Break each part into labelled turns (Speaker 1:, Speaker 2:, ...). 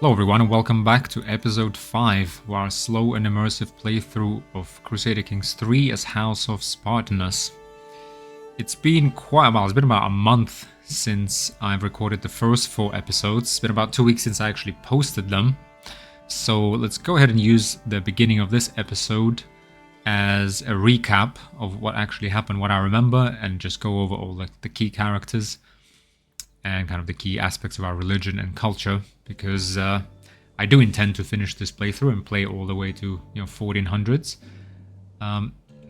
Speaker 1: Hello everyone and welcome back to episode 5 of our slow and immersive playthrough of Crusader Kings 3 as House of Spartenos. It's been quite a while, it's been about a month since I've recorded the first 4 episodes. It's been about 2 weeks since I actually posted them. So let's go ahead and use the beginning of this episode as a recap of what actually happened, what I remember, and just go over all the key characters and kind of the key aspects of our religion and culture, because I do intend to finish this playthrough and play all the way to 1400s.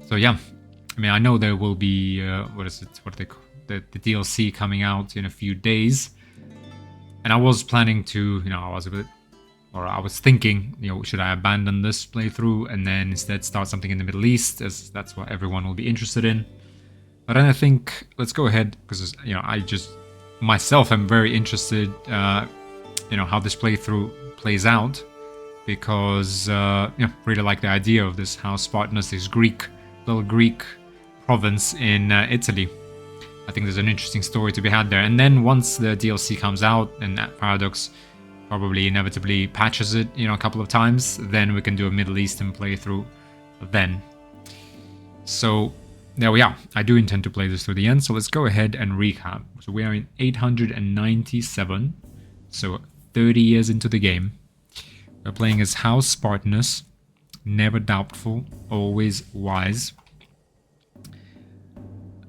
Speaker 1: So yeah, I mean, I know there will be the DLC coming out in a few days, and I was planning to, I was thinking, should I abandon this playthrough and then instead start something in the Middle East, as that's what everyone will be interested in. But then I think let's go ahead, because I just myself am very interested, how this playthrough plays out, because really like the idea of this House Spartenos, this little Greek province in Italy. I think there's an interesting story to be had there. And then once the DLC comes out and that Paradox probably inevitably patches it, a couple of times, then we can do a Middle Eastern playthrough then. So there we are. I do intend to play this to the end, so let's go ahead and recap. So we are in 897, so 30 years into the game. We're playing as House Spartenos, never doubtful, always wise.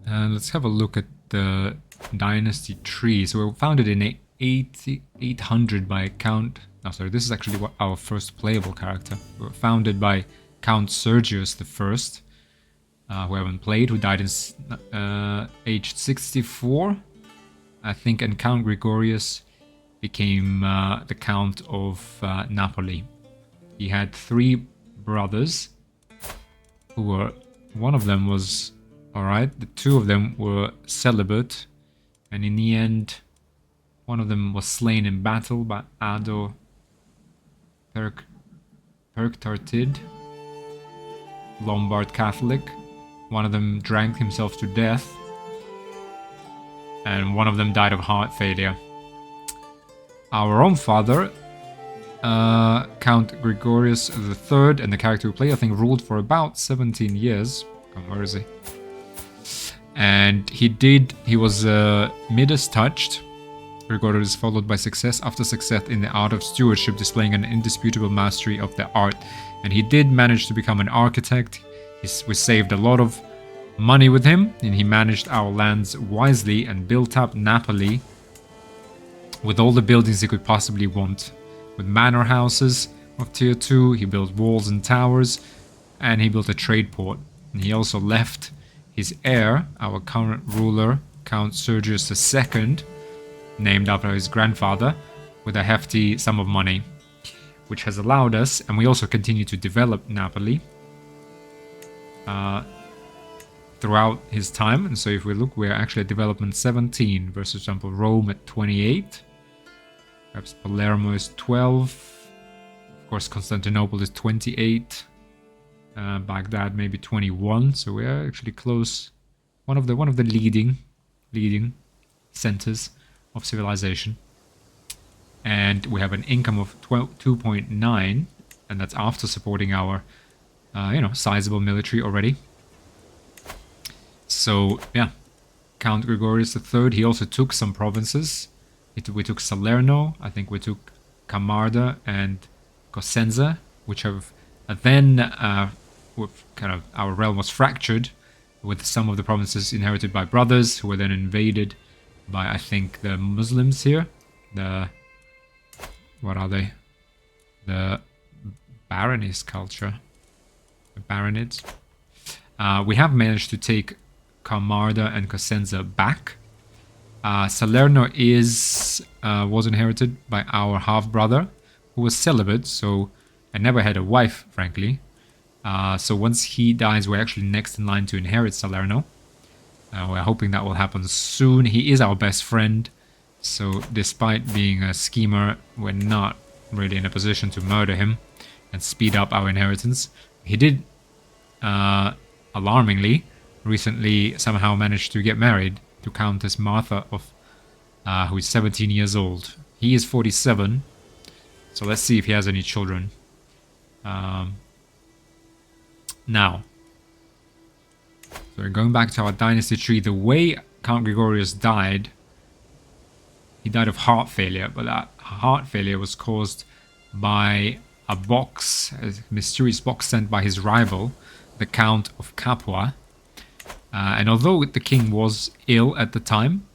Speaker 1: Let's have a look at the dynasty tree. So we were founded in 800 by Count... Oh, sorry, this is actually our first playable character. We were founded by Count Sergius I, who I haven't played, who died in aged 64, I think, and Count Gregorius became the Count of Napoli. He had 3 brothers, who were, one of them was alright, the 2 of them were celibate, and in the end, one of them was slain in battle by Ado Perctartid, Lombard Catholic. One of them drank himself to death, and one of them died of heart failure. Our own father, Count Gregorius III, and the character we play, I think, ruled for about 17 years. Where is he? And he was Midas touched. Gregorius is followed by success after success in the art of stewardship, displaying an indisputable mastery of the art. And he did manage to become an architect. We saved a lot of money with him, and he managed our lands wisely and built up Napoli with all the buildings he could possibly want. With manor houses of tier 2, he built walls and towers, and he built a trade port. And he also left his heir, our current ruler, Count Sergius II, named after his grandfather, with a hefty sum of money, which has allowed us, and we also continue to develop Napoli throughout his time. And so if we look, we're actually at development 17 versus, for example, Rome at 28. Perhaps Palermo is 12. Of course, Constantinople is 28. Baghdad maybe 21. So we're actually close. One of the leading centers of civilization. And we have an income of 2.9, and that's after supporting our sizable military already. So, yeah, Count Gregorius III, he also took some provinces. We took Salerno, I think we took Camarda and Cosenza, which have then, our realm was fractured, with some of the provinces inherited by brothers, who were then invaded by, I think, the Muslims here. What are they? The Baronese culture. The Baronids. We have managed to take Camarda and Cosenza back. Salerno was inherited by our half-brother, who was celibate, so I never had a wife, frankly. So once he dies, we're actually next in line to inherit Salerno. We're hoping that will happen soon. He is our best friend, so despite being a schemer, we're not really in a position to murder him and speed up our inheritance. He did, alarmingly, recently somehow managed to get married to Countess Martha, who is 17 years old. He is 47, So let's see if he has any children. Now, so we're going back to our dynasty tree. The way Count Gregorius died, he died of heart failure, but that heart failure was caused by a mysterious box sent by his rival, the Count of Capua. And although the king was ill at the time,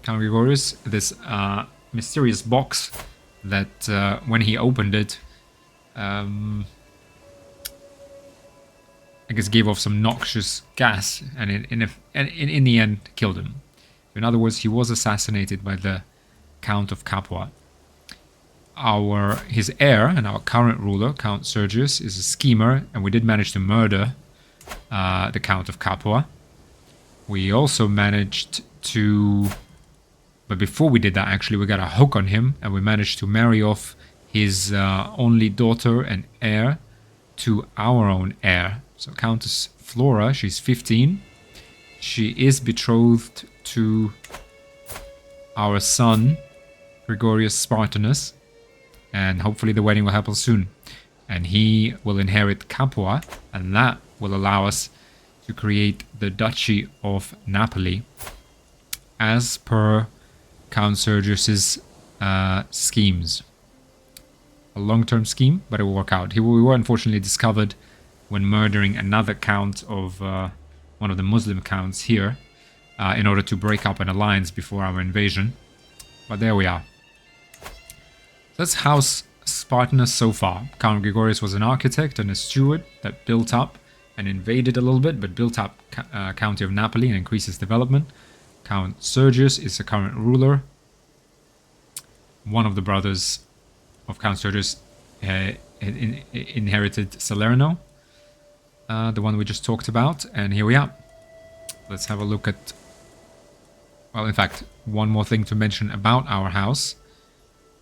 Speaker 1: Count Gregorius, this mysterious box that when he opened it, I guess gave off some noxious gas, and in the end killed him. In other words, he was assassinated by the Count of Capua. His heir and our current ruler, Count Sergius, is a schemer, and we did manage to murder the Count of Capua. We also managed to... But before we did that, actually, we got a hook on him, and we managed to marry off his only daughter and heir to our own heir. So Countess Flora, she's 15. She is betrothed to our son, Gregorius Spartenos, and hopefully the wedding will happen soon. And he will inherit Capua, and that will allow us to create the Duchy of Napoli, as per Count Sergius's schemes. A long-term scheme, but it will work out. We were unfortunately discovered when murdering another count of one of the Muslim counts here in order to break up an alliance before our invasion. But there we are. That's House Spartanus so far. Count Gregorius was an architect and a steward that built up and invaded a little bit, but built up County of Napoli and increased its development. Count Sergius is the current ruler. One of the brothers of Count Sergius inherited Salerno, the one we just talked about, and here we are. Let's have a look at... Well, in fact, one more thing to mention about our house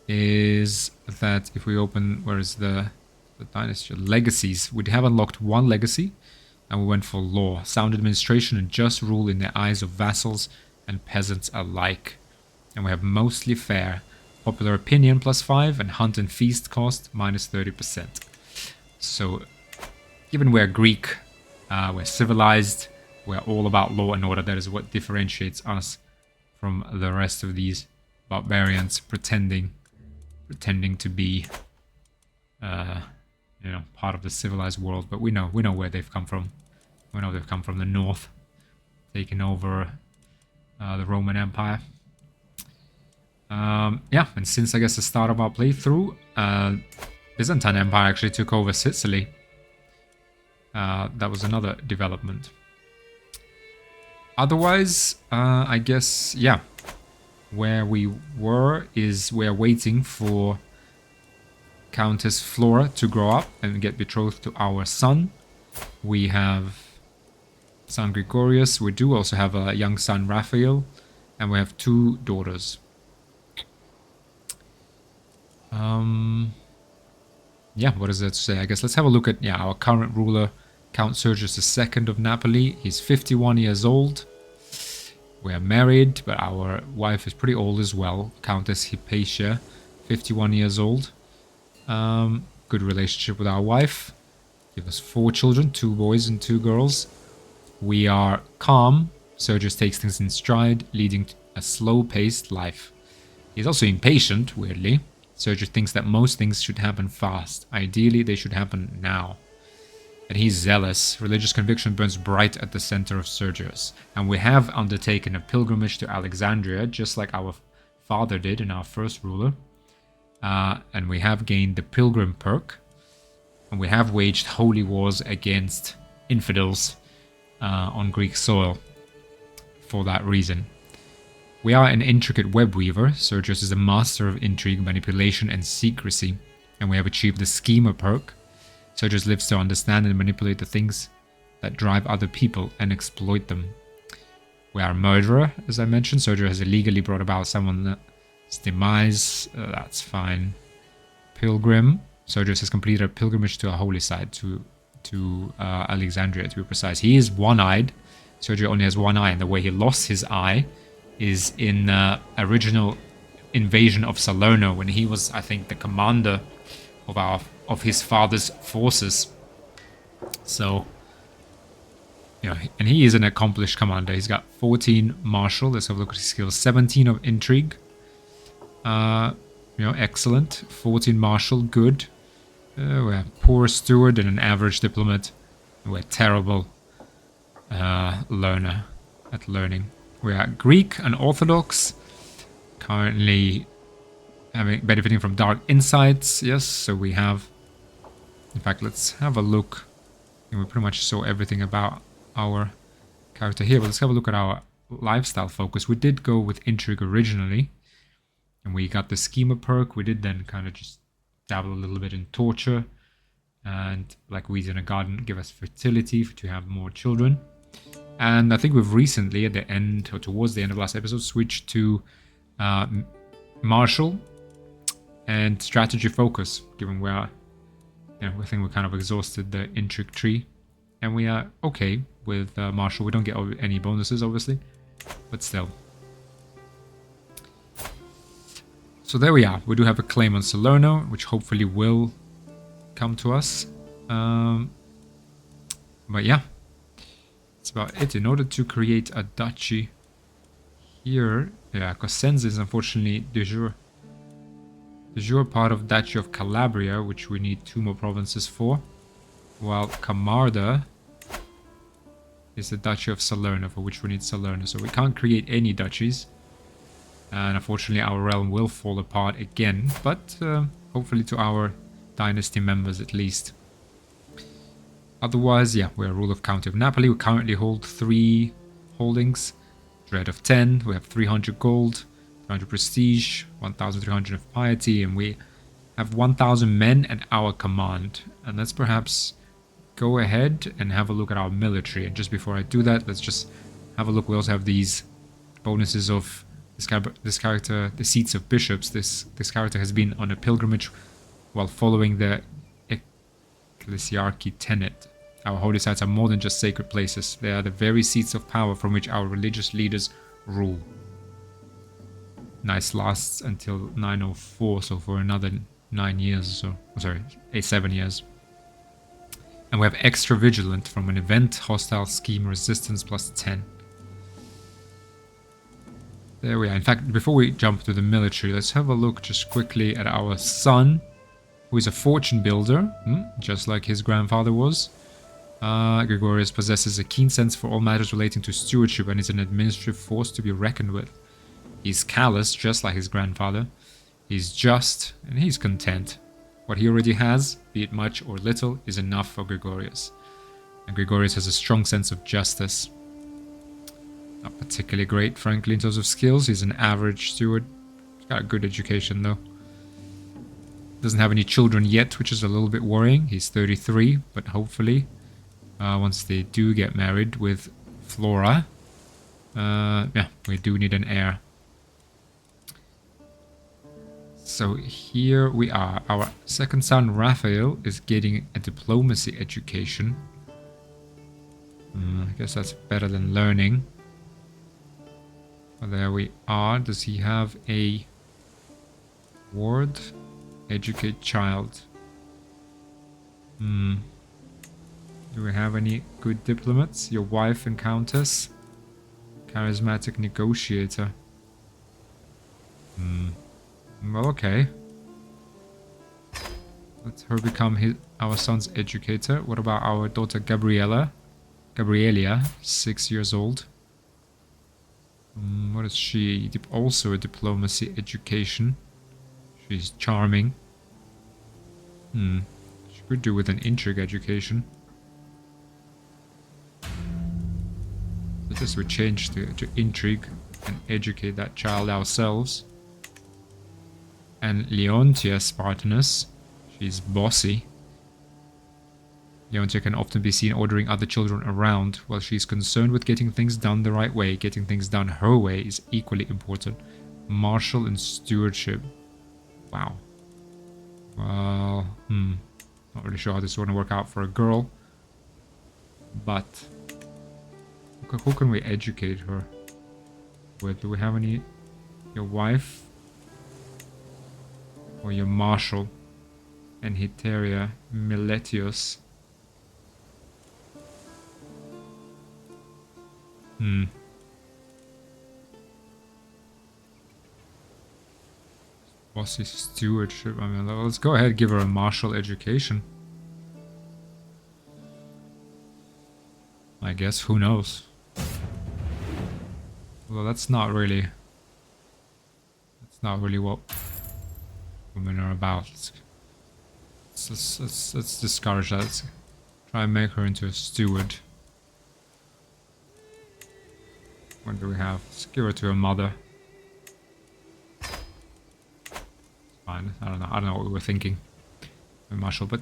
Speaker 1: is that if we open... Where is the dynasty? Legacies. We have unlocked one legacy, and we went for law, sound administration, and just rule in the eyes of vassals and peasants alike. And we have mostly fair, popular opinion +5, and hunt and feast cost -30%. So, given we're Greek, we're civilized, we're all about law and order. That is what differentiates us from the rest of these barbarians pretending to be, part of the civilized world. But we know where they've come from. We know they've come from the north, taking over the Roman Empire. Yeah, and since I guess the start of our playthrough, Byzantine Empire actually took over Sicily. That was another development. Otherwise, I guess, yeah, where we were is we're waiting for Countess Flora to grow up and get betrothed to our son. We have son Gregorius. We do also have a young son, Raphael, and we have 2 daughters. Yeah, what does that say? I guess let's have a look at our current ruler, Count Sergius II of Napoli. He's 51 years old. We're married, but our wife is pretty old as well. Countess Hypatia, 51 years old. Good relationship with our wife. Give us 4 children, 2 boys and 2 girls. We are calm. Sergius takes things in stride, leading to a slow-paced life. He's also impatient, weirdly. Sergius thinks that most things should happen fast. Ideally, they should happen now. And he's zealous. Religious conviction burns bright at the center of Sergius. And we have undertaken a pilgrimage to Alexandria, just like our father did in our first ruler. And we have gained the pilgrim perk. And we have waged holy wars against infidels on Greek soil for that reason. We are an intricate web weaver. Sergius is a master of intrigue, manipulation, and secrecy. And we have achieved the schemer perk. Sergius lives to understand and manipulate the things that drive other people and exploit them. We are a murderer, as I mentioned. Sergius has illegally brought about someone's demise. That's fine. Pilgrim. Sergius has completed a pilgrimage to a holy site, to Alexandria, to be precise. He is one-eyed. Sergius only has one eye, and the way he lost his eye is in original invasion of Salerno when he was, I think, the commander of his father's forces. So, yeah, and he is an accomplished commander. He's got 14 martial. Let's have a look at his skills. 17 of intrigue. Excellent. 14 martial, good. We're poor steward and an average diplomat. We're terrible learner at learning. We are Greek and Orthodox. Currently benefiting from dark insights. Yes, so we have... In fact, let's have a look. And we pretty much saw everything about our character here. But let's have a look at our lifestyle focus. We did go with intrigue originally. And we got the schema perk. We did then kind of just dabble a little bit in torture. And like weeds in a garden, give us fertility to have more children. And I think we've recently, at the end, or towards the end of last episode, switched to martial and strategy focus, given we are, we think we kind of exhausted the intrigue tree. And we are okay with martial. We don't get any bonuses, obviously, but still. So there we are. We do have a claim on Salerno, which hopefully will come to us. But yeah, that's about it. In order to create a duchy here, yeah, Cosenza is unfortunately de jure part of Duchy of Calabria, which we need 2 more provinces for, while Camarda is the Duchy of Salerno, for which we need Salerno. So we can't create any duchies. And unfortunately our realm will fall apart again, but hopefully to our dynasty members at least. Otherwise, yeah, we're a rule of County of Napoli. We currently hold 3 holdings. Dread of 10, we have 300 gold, 300 prestige, 1,300 of piety, and we have 1,000 men at our command. And let's perhaps go ahead and have a look at our military. And just before I do that, let's just have a look. We also have these bonuses of this character, the seats of bishops. This character has been on a pilgrimage while following the ecclesiarchy tenet. Our holy sites are more than just sacred places. They are the very seats of power from which our religious leaders rule. Nice, lasts until 904, so for another 9 years or so. Oh, sorry, 7 years. And we have extra vigilant from an event, hostile scheme, resistance plus 10. There we are. In fact, before we jump to the military, let's have a look just quickly at our son, who is a fortune builder, just like his grandfather was. Gregorius possesses a keen sense for all matters relating to stewardship and is an administrative force to be reckoned with. He's callous, just like his grandfather. He's just, and he's content. What he already has, be it much or little, is enough for Gregorius. And Gregorius has a strong sense of justice. Not particularly great, frankly, in terms of skills. He's an average steward. He's got a good education, though. Doesn't have any children yet, which is a little bit worrying. He's 33, but hopefully, once they do get married with Flora, yeah, we do need an heir. So here we are. Our second son, Raphael, is getting a diplomacy education. I guess that's better than learning. Well, there we are. Does he have a ward? Educate child. Do we have any good diplomats? Your wife and countess? Charismatic negotiator. Well, okay. Let her become our son's educator. What about our daughter Gabrielia, 6 years old. What is she? Also a diplomacy education. She's charming. She could do with an intrigue education. So just we change to intrigue and educate that child ourselves. And Leontia Spartenos, she's bossy. Leontia can often be seen ordering other children around. While she's concerned with getting things done the right way, getting things done her way is equally important. Martial and stewardship. Wow. Well, not really sure how this is going to work out for a girl. But who can we educate her with? Do we have any? Your wife? Or your marshal. And Heteria Miletius. Bossy stewardship. I mean, let's go ahead and give her a martial education. I guess, who knows? Well, that's not really what women are about. Let's discourage that. Let's try and make her into a steward. What do we have? Let's give her to her mother. Fine. I don't know what we were thinking, Marshall. But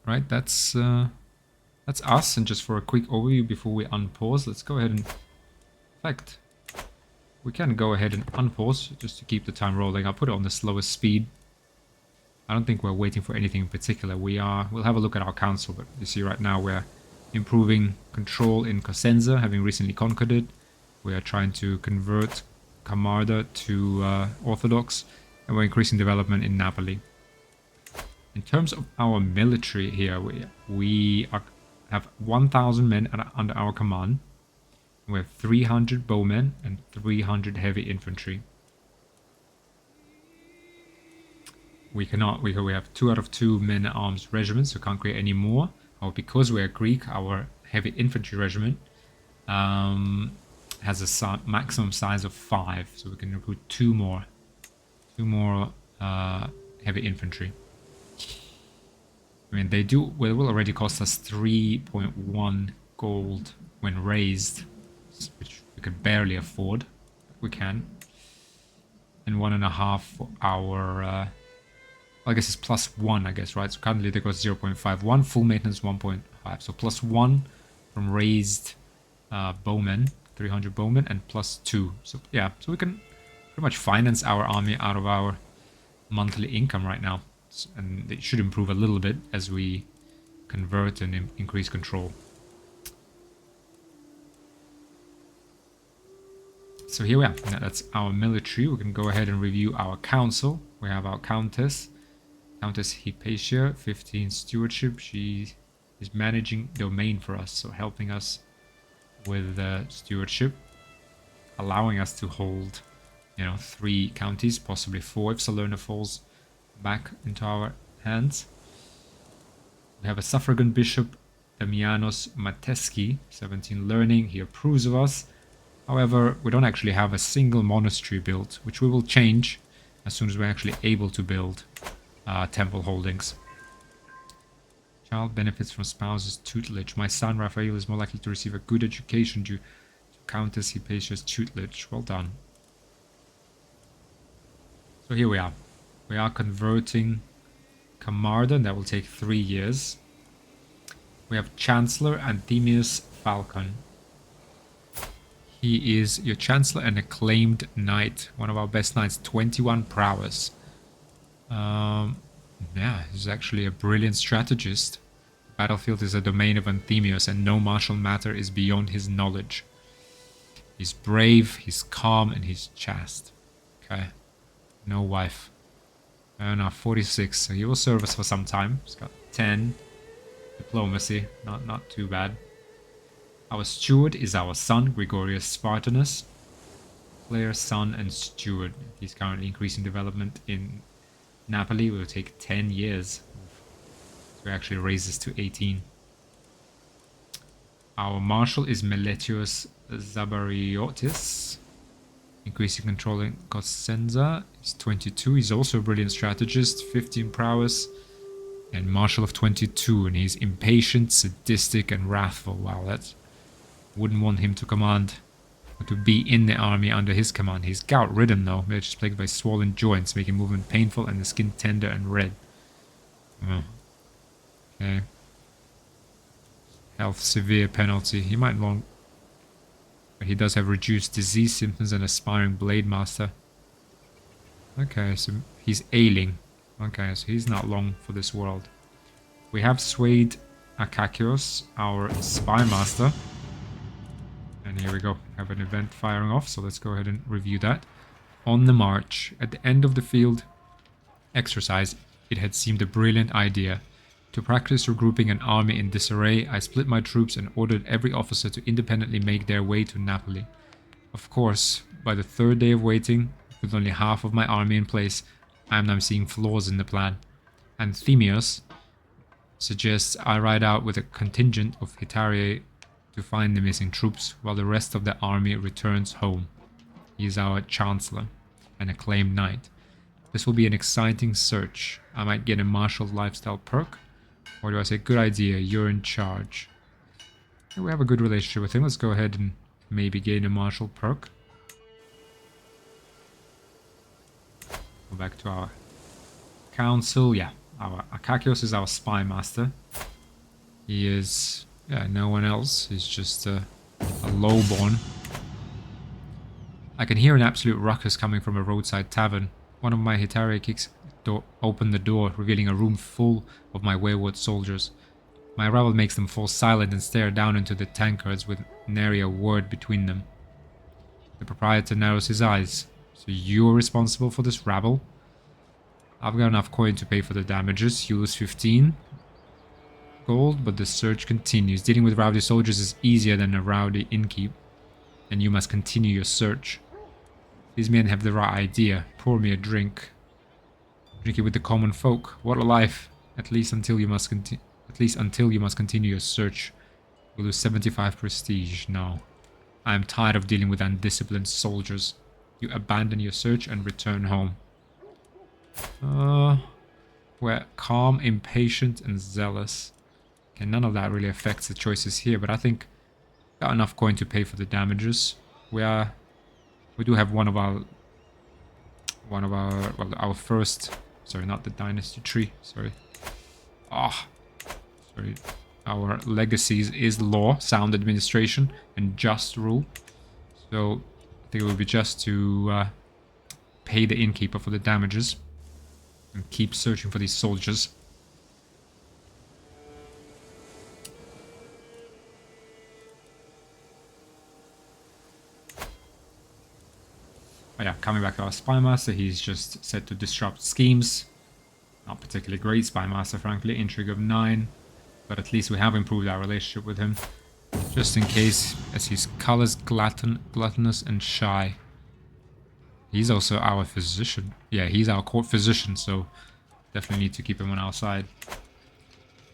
Speaker 1: right, that's us. And just for a quick overview before we unpause, let's go ahead and, in fact, we can go ahead and unpause just to keep the time rolling. I'll put it on the slowest speed. I don't think we're waiting for anything in particular. We'll have a look at our council, but you see right now we're improving control in Cosenza, having recently conquered it. We are trying to convert Camarda to Orthodox, and we're increasing development in Napoli. In terms of our military here, we have 1,000 men under our command. We have 300 bowmen and 300 heavy infantry. We have 2 out of 2 men-at-arms regiments, so can't create any more. Or because we are Greek, our heavy infantry regiment has a maximum size of 5, so we can recruit 2 more heavy infantry. I mean, it will already cost us 3.1 gold when raised, which we could barely afford, but we can. And 1.5 for our, I guess it's +1, I guess, right? So currently they cost 0.51, full maintenance 1.5. So +1 from raised bowmen, 300 bowmen, and +2. So yeah, so we can pretty much finance our army out of our monthly income right now. And it should improve a little bit as we convert and increase control. So here we are. Now that's our military. We can go ahead and review our council. We have our Countess Hypatia, 15 stewardship. She is managing domain for us, so helping us with stewardship, allowing us to hold, 3 counties, possibly 4 if Salerno falls back into our hands. We have a suffragan bishop, Damianos Mateschi, 17 learning. He approves of us. However, we don't actually have a single monastery built, which we will change as soon as we're actually able to build temple holdings. Child benefits from spouse's tutelage. My son Raphael is more likely to receive a good education due to Countess Hypatia's tutelage. Well done. So here we are. We are converting Camarda, and that will take 3 years. We have Chancellor Anthemius Falcon. He is your Chancellor and acclaimed knight. One of our best knights, 21 prowess. Yeah, he's actually a brilliant strategist. The battlefield is a domain of Anthemius, and no martial matter is beyond his knowledge. He's brave, he's calm, and he's chaste. Okay. No wife. No, 46, so he will serve us for some time. He's got 10 diplomacy, not too bad. Our steward is our son, Gregorius Spartenos. Player, son, and steward. He's currently increasing development in Napoli. It will take 10 years to actually raise this to 18. Our marshal is Meletius Zabariotis. Increasing control in Cosenza. He's 22. He's also a brilliant strategist. 15 prowess. And marshal of 22. And he's impatient, sadistic, and wrathful. Wow, that's... Wouldn't want him to command... or to be in the army under his command. He's gout-ridden though. Which is plagued by swollen joints, making movement painful and the skin tender and red. Oh. Okay. Health severe penalty. He might long... But he does have reduced disease symptoms and aspiring blade master. Okay, so he's ailing. Okay, so he's not long for this world. We have swayed Akakios, our spy master. And here we go. Have an event firing off, so let's go ahead and review that. On the march, at the end of the field exercise, it had seemed a brilliant idea. To practice regrouping an army in disarray, I split my troops and ordered every officer to independently make their way to Napoli. Of course, by the third day of waiting, with only half of my army in place, I am now seeing flaws in the plan. Anthemios suggests I ride out with a contingent of Hitariae to find the missing troops, while the rest of the army returns home. He is our Chancellor, an acclaimed knight. This will be an exciting search. I might get a martial lifestyle perk, or do I say, good idea, you're in charge? We have a good relationship with him. Let's go ahead and maybe gain a martial perk. Go back to our council. Yeah, our Akakios is our spy master. He is, yeah, no one else. He's just a lowborn. I can hear an absolute ruckus coming from a roadside tavern. One of my Hitariae kicks open the door, revealing a room full of my wayward soldiers. My arrival makes them fall silent and stare down into the tankards with nary a word between them. The proprietor narrows his eyes. So you're responsible for this rabble? I've got enough coin to pay for the damages. You lose 15 gold, but the search continues. Dealing with rowdy soldiers is easier than a rowdy innkeep, and you must continue your search. These men have the right idea. Pour me a drink. Drink it with the common folk. What a life! At least until you must continue your search. You lose 75 prestige. No, I am tired of dealing with undisciplined soldiers. You abandon your search and return home. We're calm, impatient, and zealous. Okay, none of that really affects the choices here, but I think got enough coin to pay for the damages. We do have our first, sorry, not the dynasty tree, sorry. Sorry. Our legacies is law, sound administration, and just rule. So I think it would be just to pay the innkeeper for the damages and keep searching for these soldiers. Oh yeah, coming back to our spy master, he's just set to disrupt schemes. Not particularly great spy master, frankly. Intrigue of 9, but at least we have improved our relationship with him. Just in case, as he's colors, gluttonous, and shy. He's also our physician. Yeah, he's our court physician, so definitely need to keep him on our side.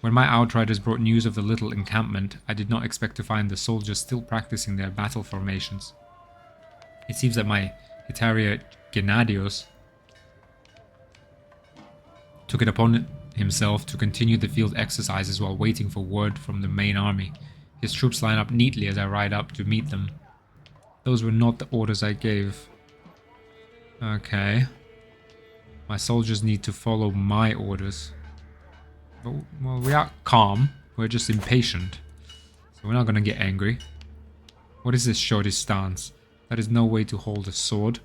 Speaker 1: When my outriders brought news of the little encampment, I did not expect to find the soldiers still practicing their battle formations. It seems that my Hitariae Gennadios took it upon himself to continue the field exercises while waiting for word from the main army. His troops line up neatly as I ride up to meet them. Those were not the orders I gave. Okay. My soldiers need to follow my orders. Well, we are calm. We're just impatient. So we're not gonna get angry. What is this shoddy stance? That is no way to hold a sword.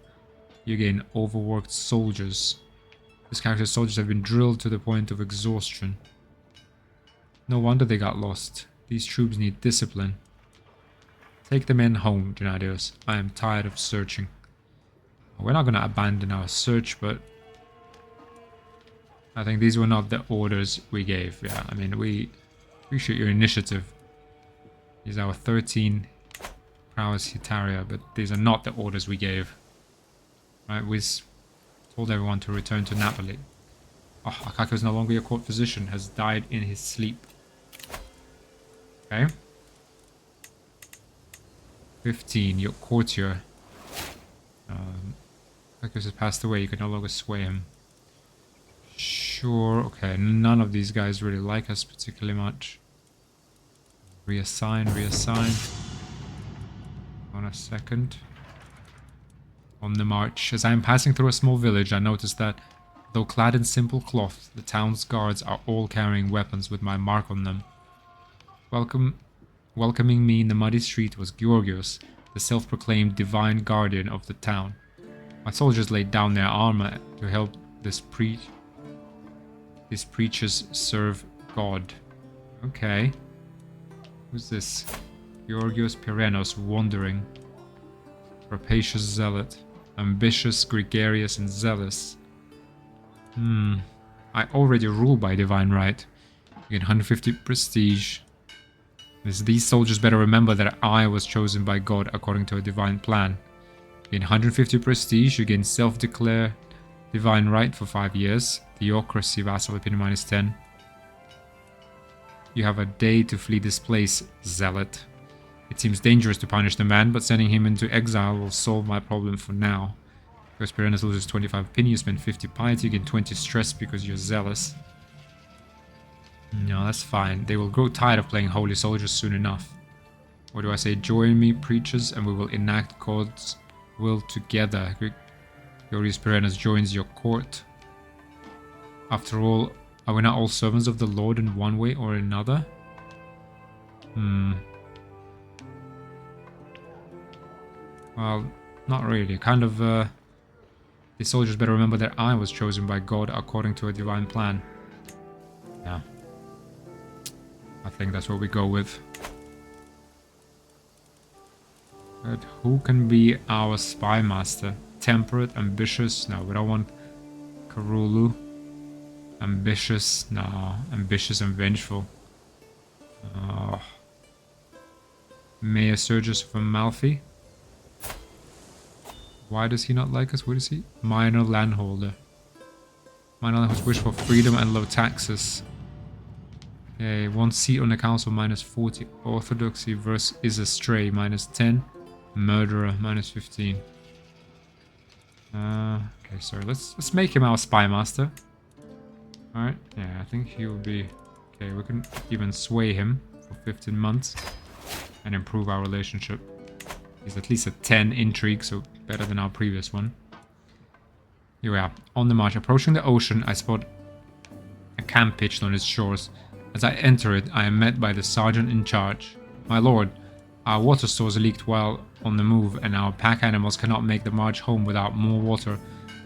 Speaker 1: You gain overworked soldiers. This character's soldiers have been drilled to the point of exhaustion. No wonder they got lost. These troops need discipline. Take the men home, Gennadios. I am tired of searching. We're not going to abandon our search, but I think these were not the orders we gave. Yeah, I mean, we appreciate your initiative. These are our 13 prowess Hitaria, but these are not the orders we gave. Right, we told everyone to return to Napoli. Oh, Akako is no longer your court physician, has died in his sleep. Okay. 15, your courtier. Akako has passed away, you can no longer sway him. Sure, okay, none of these guys really like us particularly much. Reassign. On a second. On the march. As I am passing through a small village, I noticed that, though clad in simple cloth, the town's guards are all carrying weapons with my mark on them. Welcoming me in the muddy street was Georgios, the self-proclaimed divine guardian of the town. My soldiers laid down their armor to help these preachers serve God. Okay. Who's this? Georgios Spartenos, wandering. Rapacious zealot. ambitious, gregarious, and zealous. I already rule by divine right. You get 150 prestige. These soldiers better remember that I was chosen by God according to a divine plan. You gain 150 prestige, you gain self-declare divine right for 5 years. Theocracy, vassal opinion -10. You have a day to flee this place, zealot. It seems dangerous to punish the man, but sending him into exile will solve my problem for now. Because Spartenos loses 25 opinion, you spend 50 piety, you gain 20 stress because you're zealous. No, that's fine. They will grow tired of playing holy soldiers soon enough. What do I say? Join me, preachers, and we will enact God's will together. Glorious Spartenos joins your court. After all, are we not all servants of the Lord in one way or another? Well, not really. Kind of, the soldiers better remember that I was chosen by God according to a divine plan. Yeah. I think that's what we go with. But who can be our spy master? Temperate, ambitious? No, we don't want Karulu. Ambitious? No. Ambitious and vengeful. Mayor Sergius of Amalfi? Why does he not like us? What is he? Minor landholder. Minor landholders wish for freedom and low taxes. Okay, 1 seat on the council -40. Orthodoxy verse is a stray -10. Murderer -15. Okay, sorry. Let's make him our spy master. All right. Yeah, I think he will be okay. We can even sway him for 15 months and improve our relationship. He's at least a 10 intrigue, so better than our previous one. Here we are, on the march. Approaching the ocean, I spot a camp pitched on its shores. As I enter it, I am met by the sergeant in charge. My lord, our water stores leaked while on the move, and our pack animals cannot make the march home without more water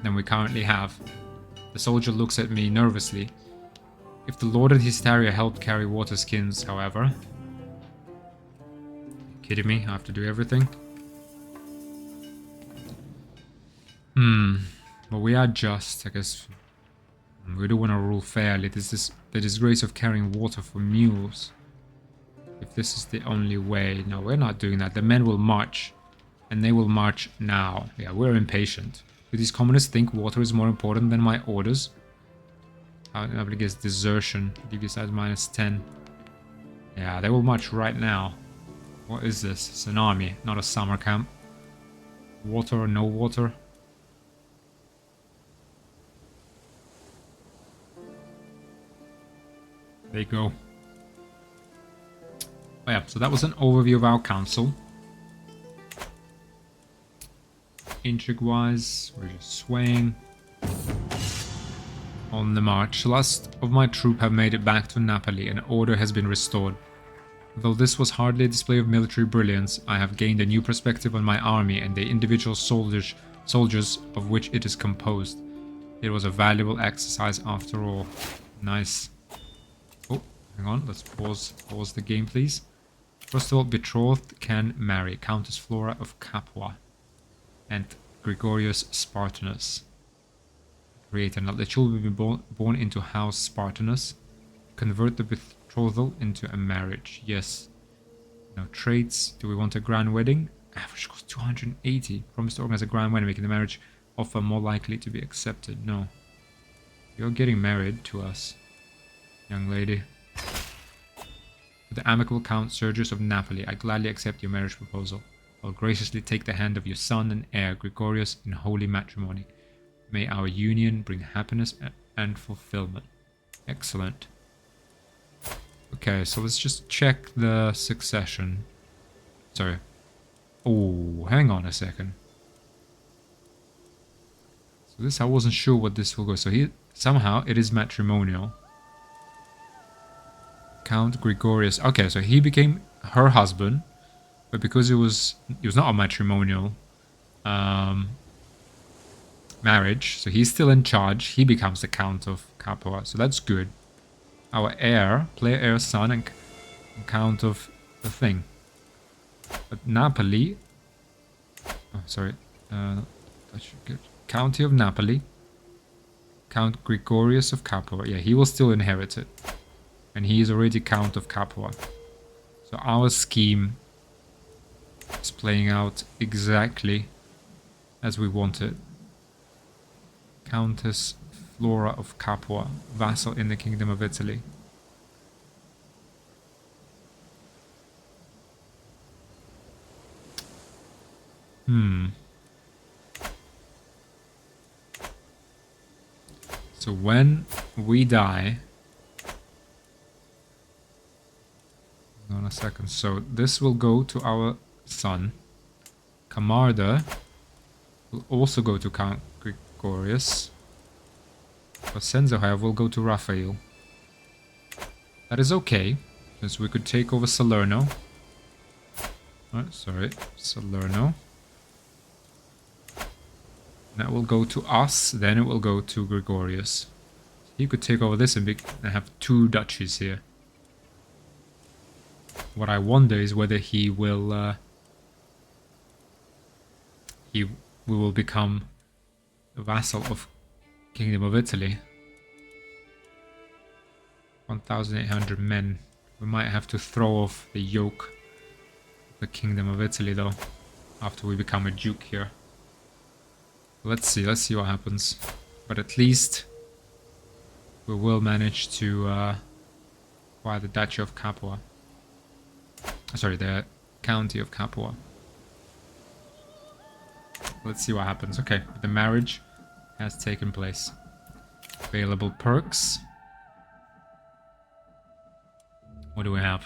Speaker 1: than we currently have. The soldier looks at me nervously. If the lord and his terrier helped carry water skins, however... Kidding me? I have to do everything? Well, we are just, I guess. We do want to rule fairly. This is the disgrace of carrying water for mules. If this is the only way. No, we're not doing that. The men will march. And they will march now. Yeah, we're impatient. Do these communists think water is more important than my orders? I guess desertion. DB size -10. Yeah, they will march right now. What is this? It's an army, not a summer camp. Water or no water? There you go. Oh yeah, so that was an overview of our council. Intrigue-wise, we're just swaying. On the march, the last of my troop have made it back to Napoli and order has been restored. Though this was hardly a display of military brilliance, I have gained a new perspective on my army and the individual soldiers of which it is composed. It was a valuable exercise after all. Nice. Oh, hang on, let's pause the game, please. First of all, betrothed can marry. Countess Flora of Capua and Gregorius Spartenos. Create and let the children be born into House Spartenos. Convert the betrothal into a marriage. Yes. Now, traits. Do we want a grand wedding? Average cost 280. Promise to organize a grand wedding, making the marriage offer more likely to be accepted. No. You're getting married to us, young lady. To the amicable Count Sergius of Napoli, I gladly accept your marriage proposal. I'll graciously take the hand of your son and heir, Gregorius, in holy matrimony. May our union bring happiness and fulfillment. Excellent. Okay, so let's just check the succession. Sorry. Oh, hang on a second. So this, I wasn't sure what this will go. So he somehow it is matrimonial. Count Gregorius. Okay, so he became her husband, but because it was not a matrimonial marriage, so he's still in charge. He becomes the Count of Capua, so that's good. Our heir, player heir son, and Count of the thing. But Napoli. Oh, sorry. That should get County of Napoli. Count Gregorius of Capua. Yeah, he will still inherit it. And he is already Count of Capua. So our scheme is playing out exactly as we want it. Countess Flora of Capua, vassal in the Kingdom of Italy. So when we die... Hold on a second. So this will go to our son. Camarda will also go to Count Gregorius. Cosenzo, however, will go to Raphael. That is okay, since we could take over Salerno. Oh, sorry, Salerno. That will go to us, then it will go to Gregorius. He could take over this and have 2 duchies here. What I wonder is whether he will... we will become a vassal of Kingdom of Italy. 1,800 men. We might have to throw off the yoke of the Kingdom of Italy though, after we become a duke here. Let's see what happens. But at least we will manage to acquire the Duchy of Capua. Sorry, the County of Capua. Let's see what happens. Okay, the marriage has taken place. Available perks. What do we have?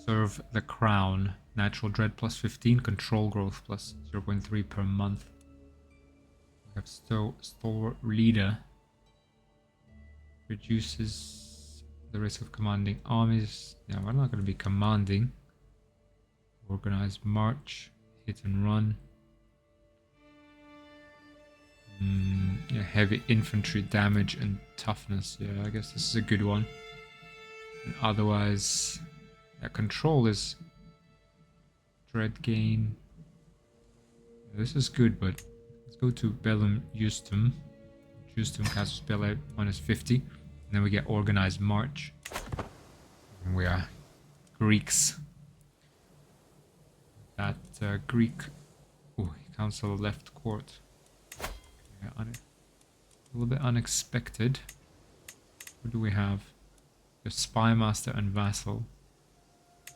Speaker 1: Serve the crown. Natural dread plus 15. Control growth plus 0.3 per month. We have stalwart leader. Reduces the risk of commanding armies. Yeah, we're not going to be commanding. Organized march. Hit and run. Yeah, heavy infantry damage and toughness. Yeah, I guess this is a good one. And otherwise, yeah, control is dread gain. Yeah, this is good, but let's go to Bellum Justum. Justum casts spell out -50. And then we get organized march. And we are Greeks. That Greek... Oh, council left court. A little bit unexpected. What do we have? The spy master and vassal.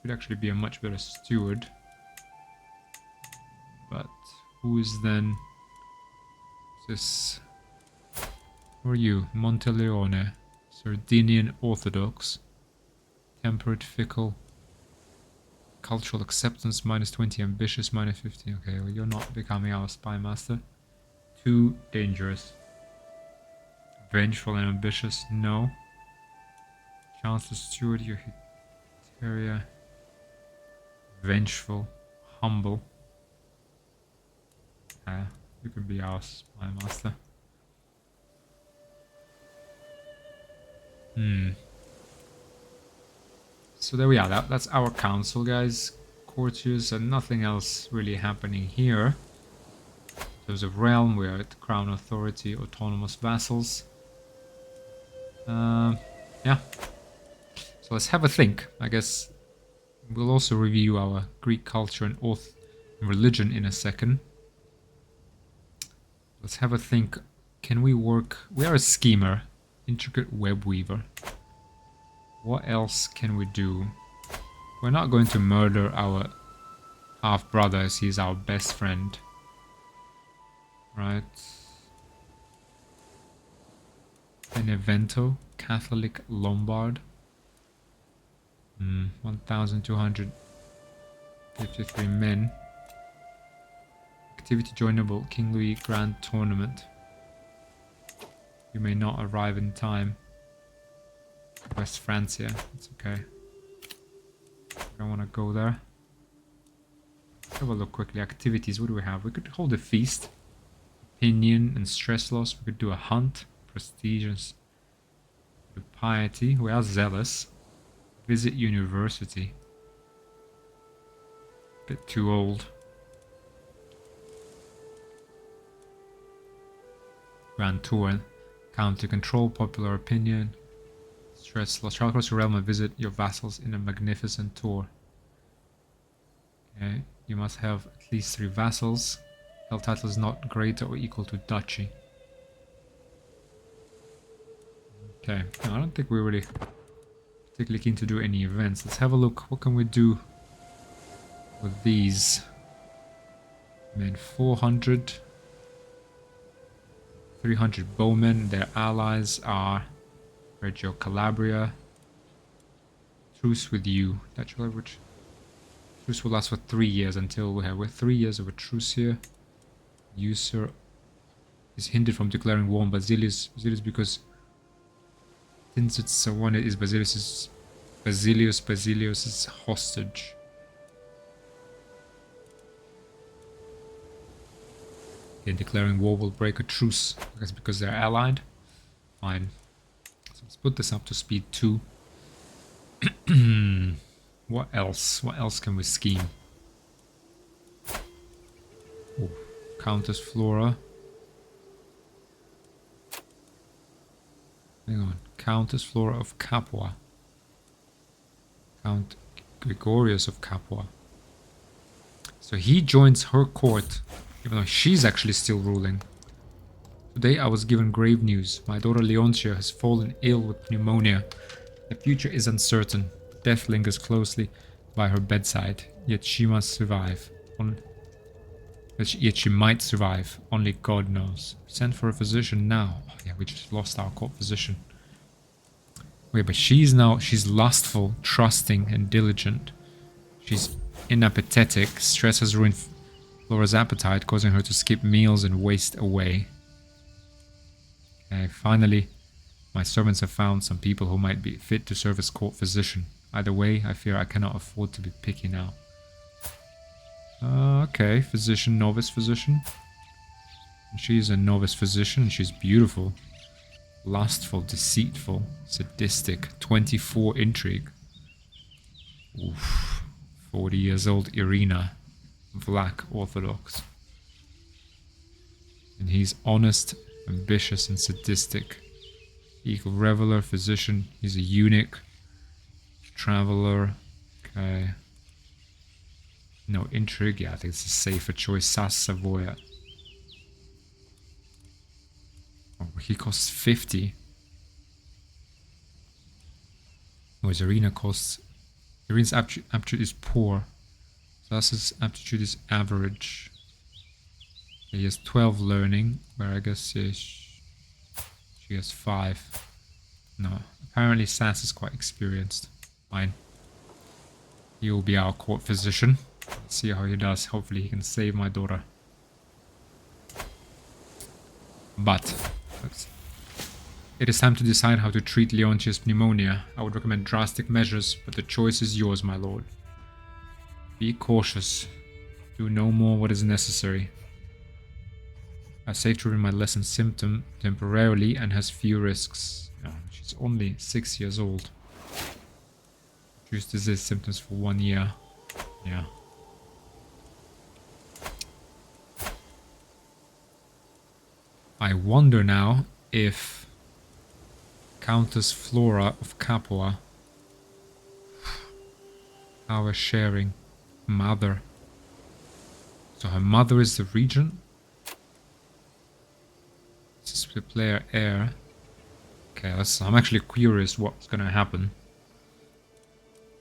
Speaker 1: Could actually be a much better steward. But who is then this? Who are you? Monteleone, Sardinian Orthodox, temperate, fickle, cultural acceptance -20, ambitious -50. Okay, well, you're not becoming our spy master. Too dangerous. Vengeful and ambitious, no. Chancellor Steward, your Heteria. Vengeful, humble. You can be our spy master. So there we are. That's our council, guys. Courtiers and nothing else really happening here. In terms of realm, we are at Crown Authority, autonomous vassals. Yeah. So let's have a think. I guess we'll also review our Greek culture and religion in a second. Let's have a think. Can we work... We are a schemer. Intricate web weaver. What else can we do? We're not going to murder our half-brother as he's our best friend. Right. Benevento, Catholic Lombard. 1,253 men. Activity joinable, King Louis Grand Tournament. You may not arrive in time. West Francia, it's okay. I don't want to go there. Let's have a look quickly. Activities, what do we have? We could hold a feast. Opinion and stress loss. We could do a hunt. Prestige and piety. We are zealous. Visit university. Bit too old. Grand Tour. Counter control, popular opinion. Stress loss. Travel across your realm and visit your vassals in a magnificent tour. Okay. You must have at least 3 vassals. Held title is not greater or equal to duchy. Okay. No, I don't think we're really particularly keen to do any events. Let's have a look. What can we do with these? I mean, 400. 300 bowmen. Their allies are Reggio Calabria. Truce with you. Dutch language. Truce will last for 3 years until we have 3 years of a truce here. User is hindered from declaring war on Basilius. Basilius because since it's one is Basilius's hostage. Okay, declaring war will break a truce. I guess because they're allied. Fine. So let's put this up to speed 2. What else? What else can we scheme? Oh, Countess Flora. Hang on. Countess Flora of Capua. Count Gregorius of Capua. So he joins her court, even though she's actually still ruling. Today I was given grave news. My daughter Leontia has fallen ill with pneumonia. The future is uncertain. Death lingers closely by her bedside, yet she must survive. Yet she might survive. Only God knows. Send for a physician now. Oh, yeah, we just lost our court physician. Wait, but she's lustful, trusting, and diligent. She's inapathetic. Stress has ruined Flora's appetite, causing her to skip meals and waste away. Okay, finally, my servants have found some people who might be fit to serve as court physician. Either way, I fear I cannot afford to be picky now. Okay, physician, novice physician. And she's a novice physician and she's beautiful. Lustful, deceitful, sadistic, 24 intrigue. Oof. 40 years old Irina, Vlach Orthodox. And he's honest, ambitious, and sadistic. Equal reveler, physician, he's a eunuch. Traveler, okay. No intrigue, yeah, I think it's a safer choice. Sas Savoya. Oh, he costs 50. Whereas Irina costs... Irina's aptitude is poor. Sas's aptitude is average. He has 12 learning, where I guess she has 5. No, apparently Sas is quite experienced. Fine. He will be our court physician. Let's see how he does. Hopefully he can save my daughter. But it is time to decide how to treat Leontia's pneumonia. I would recommend drastic measures, but the choice is yours, my lord. Be cautious. Do no more what is necessary. I saved her in my lessened symptom temporarily and has few risks. Oh, she's only 6 years old. Reduce disease symptoms for 1 year. Yeah. I wonder now if Countess Flora of Capua, our sharing mother. So her mother is the regent. This is the player heir. Okay, I'm actually curious what's gonna happen.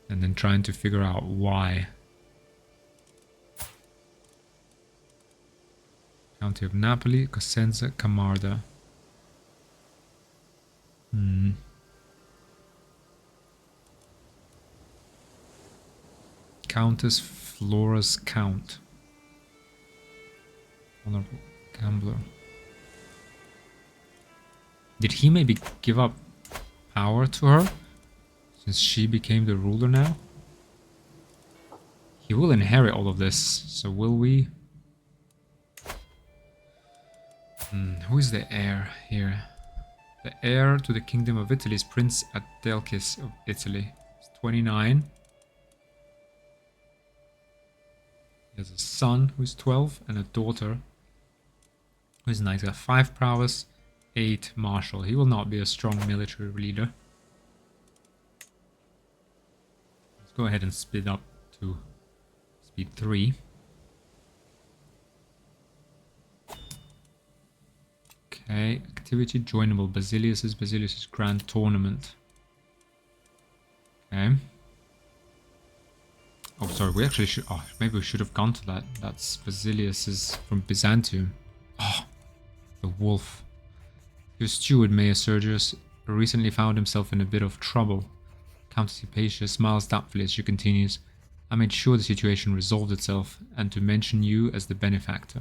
Speaker 1: And then trying to figure out why. County of Napoli, Cosenza, Camarda. Countess Flora's Count. Honorable Gambler. Did he maybe give up power to her? Since she became the ruler now? He will inherit all of this, so will we? Who is the heir here? The heir to the Kingdom of Italy is Prince Adelchis of Italy. He's 29. He has a son who is 12 and a daughter who is 9. He's got 5 prowess, 8 marshal. He will not be a strong military leader. Let's go ahead and speed up to speed 3. Okay, activity joinable. Basilius's Grand Tournament. Okay. Oh, sorry, we actually should... Oh, maybe we should have gone to that. That's Basilius's from Byzantium. Oh, the wolf. Your steward, Mayor Sergius, recently found himself in a bit of trouble. Countess Hypatia smiles doubtfully as she continues. I made sure the situation resolved itself, and to mention you as the benefactor.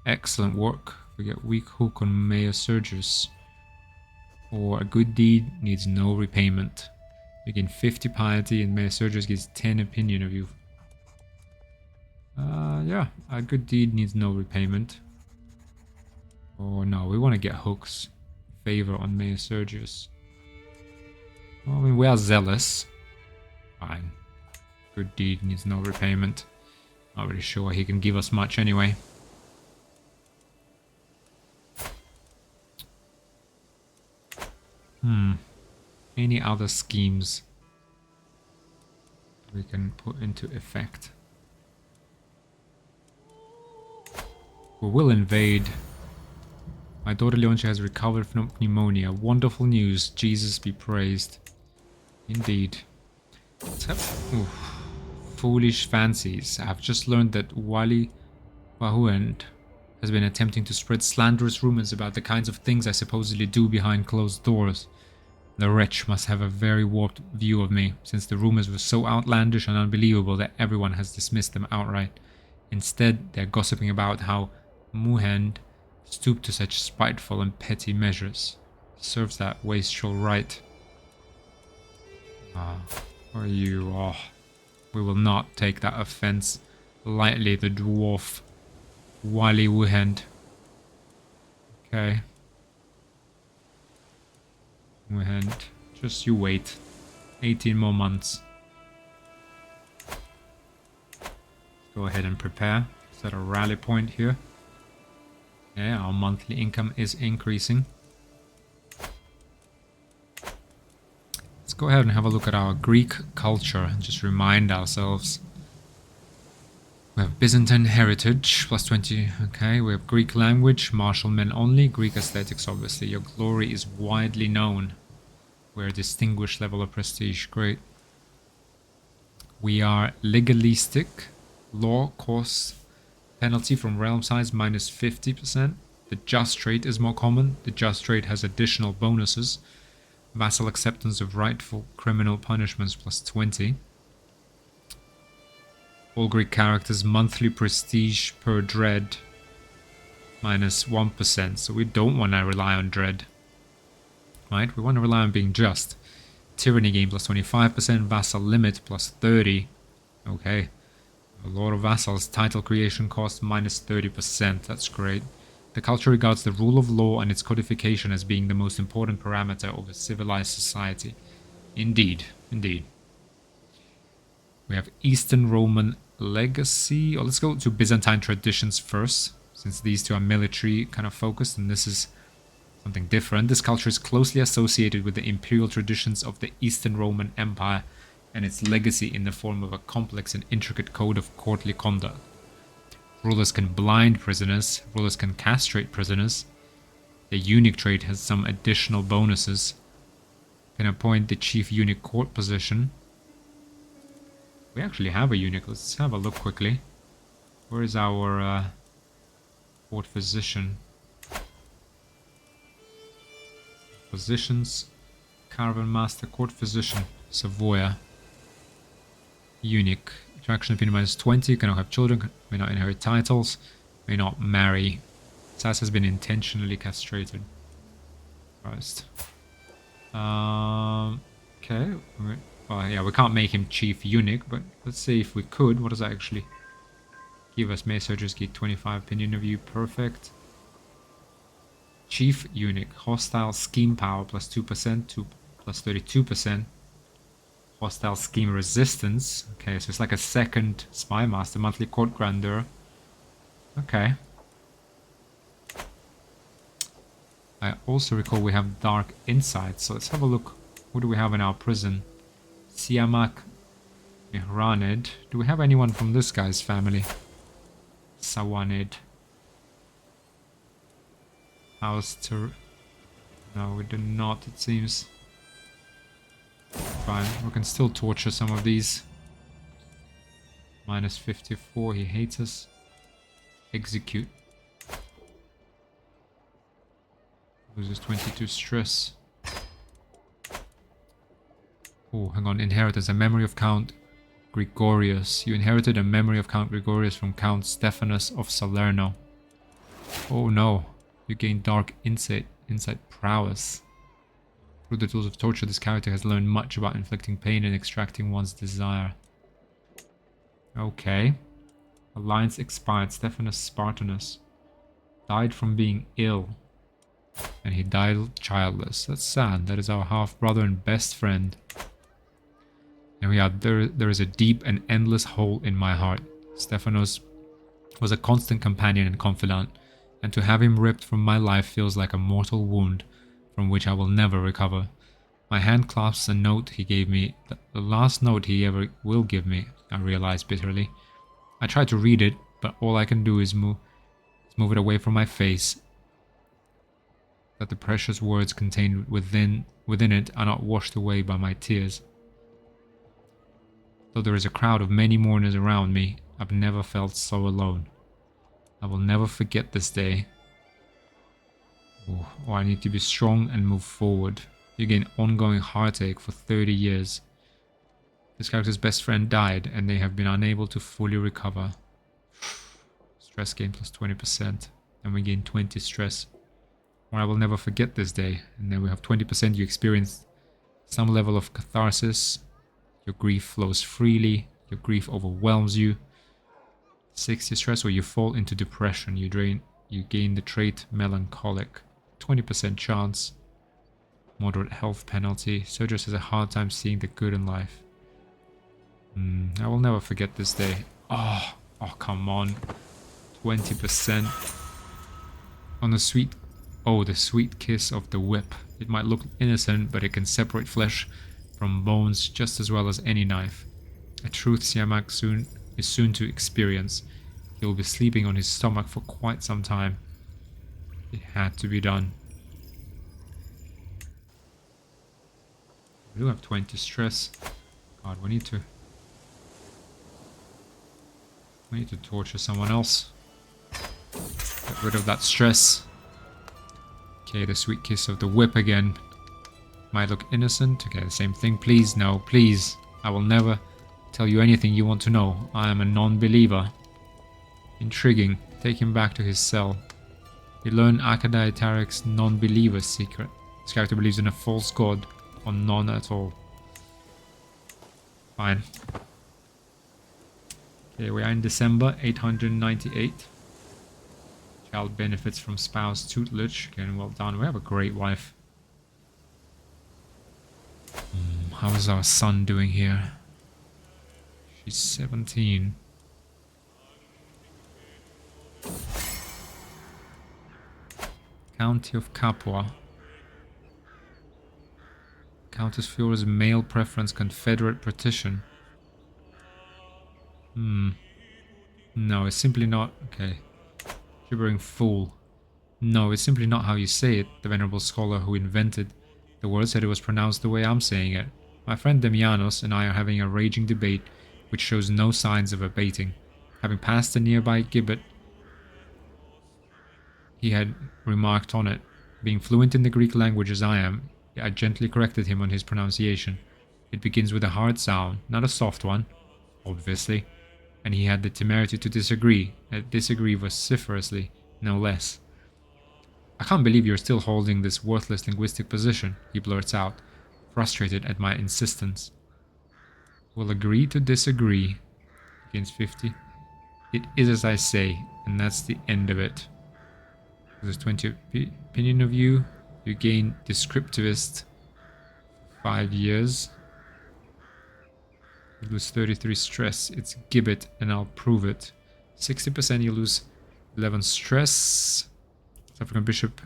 Speaker 1: Excellent work. We get weak hook on Mayor Sergius. Or a good deed needs no repayment. You gain 50 piety and Mayor Sergius gets 10 opinion of you. Yeah, a good deed needs no repayment. Oh no, we want to get hooks. Favor on Mayor Sergius. Well, I mean, we are zealous. Fine. Good deed needs no repayment. Not really sure he can give us much anyway. Any other schemes we can put into effect? We will invade. My daughter Leontia has recovered from pneumonia. Wonderful news. Jesus be praised. Indeed. Foolish fancies. I have just learned that Wali Wahuend has been attempting to spread slanderous rumors about the kinds of things I supposedly do behind closed doors. The wretch must have a very warped view of me, since the rumors were so outlandish and unbelievable that everyone has dismissed them outright. Instead, they are gossiping about how Muhend stooped to such spiteful and petty measures. Serves that wastrel right. Or you, we will not take that offense lightly, the dwarf Wali Wuhend. Okay. Wuhend, just you wait. 18 more months. Go ahead and prepare. Set a rally point here. Yeah, our monthly income is increasing. Let's go ahead and have a look at our Greek culture and just remind ourselves. We have Byzantine heritage, plus 20. Okay, we have Greek language, martial men only. Greek aesthetics, obviously. Your glory is widely known. We're a distinguished level of prestige. Great. We are legalistic. Law, cost, penalty from realm size minus 50%. The just trade is more common. The just trade has additional bonuses. Vassal acceptance of rightful criminal punishments plus 20. All Greek characters monthly prestige per dread minus 1%. So we don't want to rely on dread. Right? We want to rely on being just. Tyranny gain plus 25%. Vassal limit plus 30. Okay. A lot of vassals. Title creation cost minus 30%. That's great. The culture regards the rule of law and its codification as being the most important parameter of a civilized society. Indeed. Indeed. We have Eastern Roman legacy. Or let's go to Byzantine traditions first, since these two are military kind of focused and this is something different. This culture is closely associated with the imperial traditions of the Eastern Roman Empire and its legacy in the form of a complex and intricate code of courtly conduct. Rulers can blind prisoners, rulers can castrate prisoners. The eunuch trade has some additional bonuses. Can appoint the chief eunuch court position. We actually have a eunuch. Let's have a look quickly. Where is our court physician? Positions. Caravan master, court physician. Savoya. Eunuch. Attraction opinion minus 20. Cannot have children. May not inherit titles. May not marry. Sass has been intentionally castrated. Christ. Okay. Well, yeah, we can't make him chief eunuch, but let's see if we could. What does that actually give us? Mayor Surgeons get 25 opinion of you. Perfect. Chief eunuch. Hostile scheme power plus 2%. 2 plus 32%. Hostile scheme resistance. Okay, so it's like a second spy master. Monthly court grandeur. Okay. I also recall we have dark insight, so let's have a look. Who do we have in our prison? Siamak Mihranid. Do we have anyone from this guy's family? Sawanid. House to... No, we do not, it seems. Fine, we can still torture some of these. Minus 54, he hates us. Execute. Loses 22 stress. Oh, hang on, inheritance. A memory of Count Gregorius. You inherited a memory of Count Gregorius from Count Spartenos of Salerno. Oh no, you gain dark insight prowess. Through the tools of torture, this character has learned much about inflicting pain and extracting one's desire. Okay. Alliance expired. Stephanus Spartenos died from being ill. And he died childless. That's sad. That is our half-brother and best friend. And we are there is a deep and endless hole in my heart. Stephanos was a constant companion and confidant, and to have him ripped from my life feels like a mortal wound from which I will never recover. My hand clasps a note he gave me, the last note he ever will give me, I realize bitterly. I try to read it, but all I can do is move it away from my face, that the precious words contained within it are not washed away by my tears. Though there is a crowd of many mourners around me, I've never felt so alone. I will never forget this day. Oh, I need to be strong and move forward. You gain ongoing heartache for 30 years. This character's best friend died, and they have been unable to fully recover. Stress gain plus 20%, and we gain 20 stress. Or I will never forget this day, and then we have 20%. You experience some level of catharsis. Your grief flows freely. Your grief overwhelms you. 60 stress, or you fall into depression. You gain the trait melancholic. 20% chance. Moderate health penalty. Sergius has a hard time seeing the good in life. I will never forget this day. Oh, come on. 20%. On the sweet... Oh, the sweet kiss of the whip. It might look innocent, but it can separate flesh from bones just as well as any knife. A truth Siamak is soon to experience. He will be sleeping on his stomach for quite some time. It had to be done. We do have 20 stress. God, we need to torture someone else. Get rid of that stress. Okay, the sweet kiss of the whip again. Might look innocent. Okay, the same thing. Please, no, please. I will never tell you anything you want to know. I am a non-believer. Intriguing. Take him back to his cell. You learn Akadai Tarek's non-believer secret. This character believes in a false god, or none at all. Fine. Okay, we are in December, 898. Child benefits from spouse tutelage. Again, well done. We have a great wife. How is our son doing here? She's 17. County of Capua. Countess Fiora's male preference Confederate partition. No, it's simply not... Okay. Gibbering fool. No, it's simply not how you say it. The venerable scholar who invented the word said it was pronounced the way I'm saying it. My friend Demianos and I are having a raging debate which shows no signs of abating. Having passed a nearby gibbet, he had remarked on it. Being fluent in the Greek language as I am, I gently corrected him on his pronunciation. It begins with a hard sound, not a soft one, obviously. And he had the temerity to disagree, disagree vociferously, no less. I can't believe you're still holding this worthless linguistic position, he blurts out, frustrated at my insistence. We'll agree to disagree. Against 50. It is as I say, and that's the end of it. There's 20 opinion of you. You gain descriptivist 5 years. You lose 33 stress. It's gibbet, and I'll prove it. 60% you lose 11 stress. South African Bishop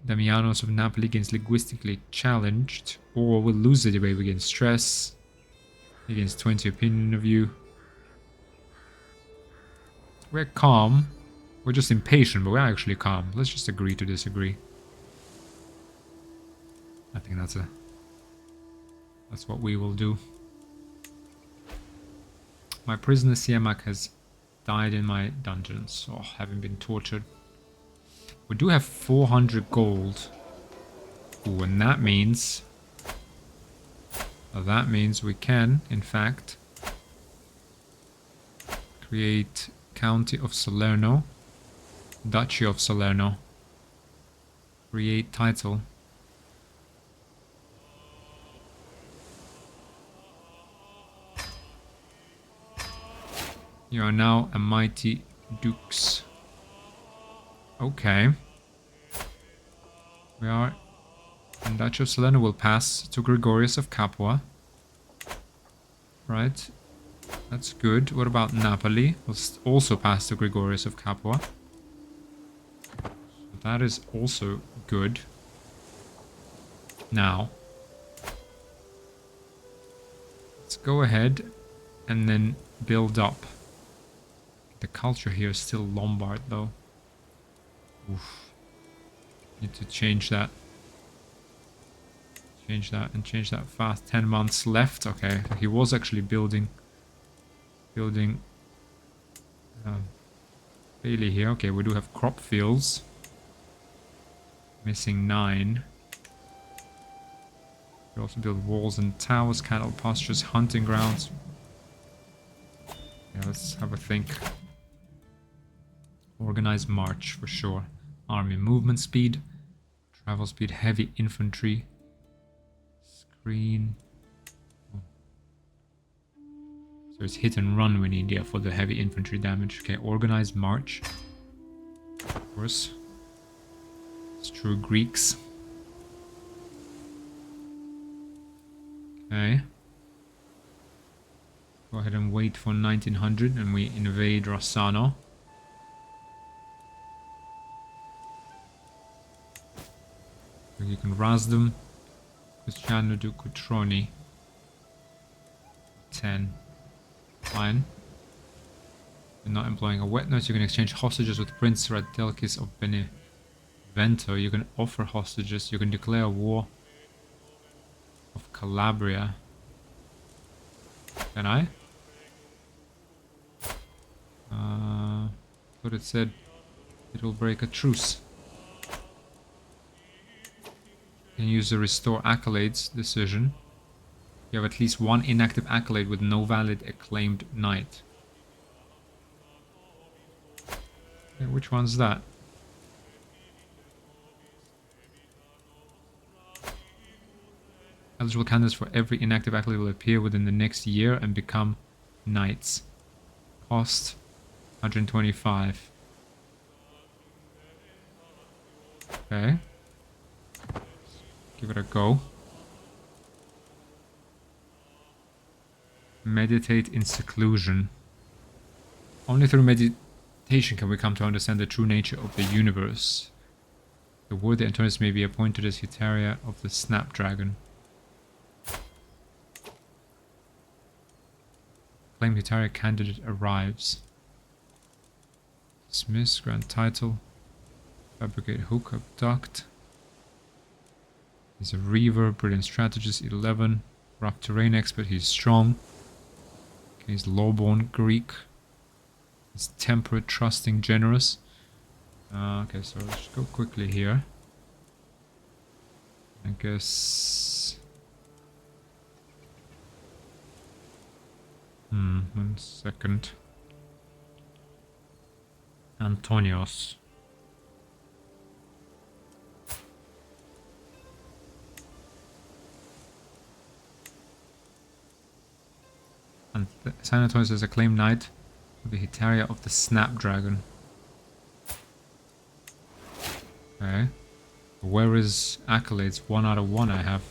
Speaker 1: Damianos of Napoli gains linguistically challenged, or will lose the debate against stress. Against 20 opinion of you. We're calm. We're just impatient, but we're actually calm. Let's just agree to disagree. I think that's what we will do. My prisoner Siamak has died in my dungeons, or having been tortured. We do have 400 gold. Ooh, and that means we can, in fact, create County of Salerno, Duchy of Salerno, create title. You are now a mighty dukes. Okay. We are... And Duchy of Salerno will pass to Gregorius of Capua. Right. That's good. What about Napoli? Will also pass to Gregorius of Capua. So that is also good. Now, let's go ahead and then build up. The culture here is still Lombard though. Oof. Need to change that. Change that fast. 10 months left. Okay, he was actually building Bailey here. Okay, we do have crop fields. Missing 9. We also build walls and towers, cattle pastures, hunting grounds. Yeah, let's have a think. Organized march for sure. Army movement speed, travel speed, heavy infantry. Screen. Oh. So it's hit and run we need, yeah, for the heavy infantry damage. Okay, organized march. Of course. It's true Greeks. Okay. Go ahead and wait for 1900 and we invade Rossano. You can razz them. Cristiano do Cutroni. 10. Fine. You're not employing a wet nurse. You can exchange hostages with Prince Radelkis of Benevento. You can offer hostages. You can declare war of Calabria. Can I? Thought it said it will break a truce. You can use the restore accolades decision. You have at least one inactive accolade with no valid acclaimed knight. Okay, which one's that? Eligible candidates for every inactive accolade will appear within the next year and become knights. Cost 125. Okay. Give it a go. Meditate in seclusion. Only through meditation can we come to understand the true nature of the universe. The worthy Antonius may be appointed as Hetaria of the Snapdragon. Claim Hetaria candidate arrives. Dismiss, grant title. Fabricate hook, abduct. He's a reaver, brilliant strategist, 11. Rough terrain expert, he's strong. Okay, he's lawborn, Greek. He's temperate, trusting, generous. Okay, so let's go quickly here. I guess... 1 second. Antonios. And San Antonius is a claimed knight of the Hetaria of the Snapdragon. Okay. Where is accolades? 1 out of 1 I have.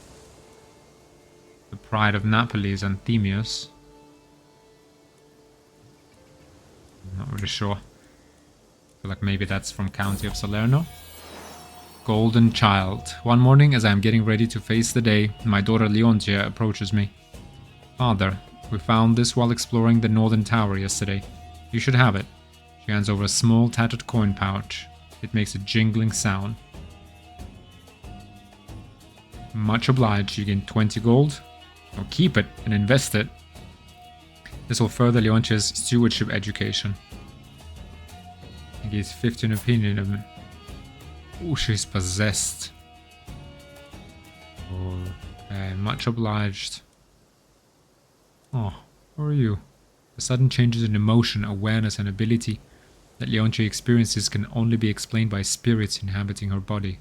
Speaker 1: The Pride of Napoli is Anthemius. I'm not really sure. I feel like maybe that's from County of Salerno. Golden Child. One morning, as I am getting ready to face the day, my daughter Leontia approaches me. Father, we found this while exploring the northern tower yesterday. You should have it. She hands over a small, tattered coin pouch. It makes a jingling sound. Much obliged. You gain 20 gold. Now keep it and invest it. This will further Leontia's stewardship education. He gives 15 opinion of me. Oh, she's possessed. Okay, much obliged. Oh, who are you? The sudden changes in emotion, awareness, and ability that Leontia experiences can only be explained by spirits inhabiting her body.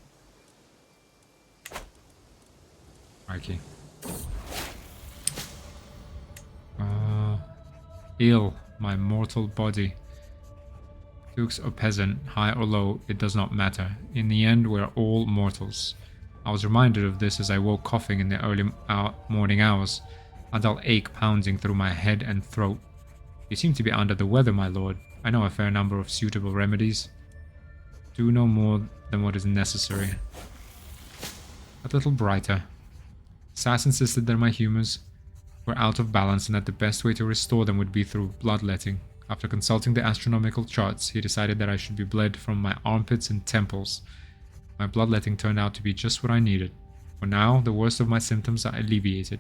Speaker 1: Okay. Ill, my mortal body. Dukes or peasant, high or low, it does not matter. In the end, we're all mortals. I was reminded of this as I woke coughing in the early morning hours, a dull ache pounding through my head and throat. You seem to be under the weather, my lord. I know a fair number of suitable remedies. Do no more than what is necessary. A little brighter. Sass insisted that my humors were out of balance and that the best way to restore them would be through bloodletting. After consulting the astronomical charts, he decided that I should be bled from my armpits and temples. My bloodletting turned out to be just what I needed. For now, the worst of my symptoms are alleviated,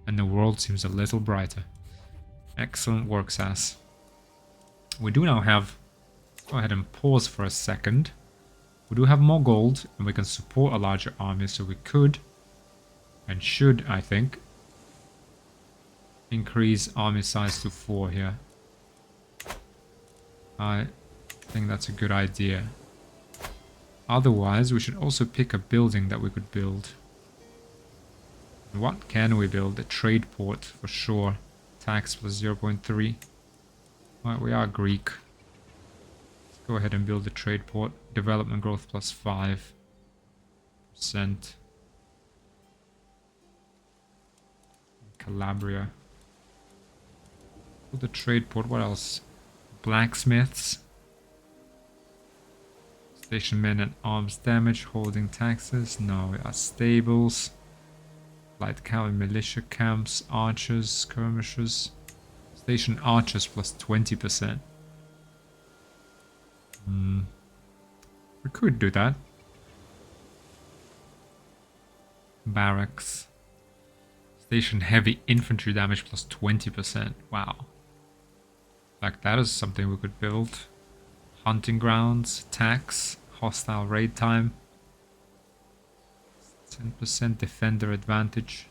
Speaker 1: and the world seems a little brighter. Excellent work, Sass. We do now have... Let's go ahead and pause for a second. We do have more gold, and we can support a larger army, so we could, and should, I think, increase army size to 4 here. I think that's a good idea. Otherwise, we should also pick a building that we could build. What can we build? A trade port, for sure. Tax plus 0.3. Right, we are Greek. Let's go ahead and build a trade port. Development growth plus 5%. Calabria. Build a trade port. What else? Blacksmiths. Station men at arms damage, holding taxes. No, we are stables. Light cavalry militia camps, archers, skirmishers. Station archers plus 20%. We could do that. Barracks. Station heavy infantry damage plus 20%. Wow. Like that is something we could build. Hunting grounds, tax, hostile raid time. 10% defender advantage.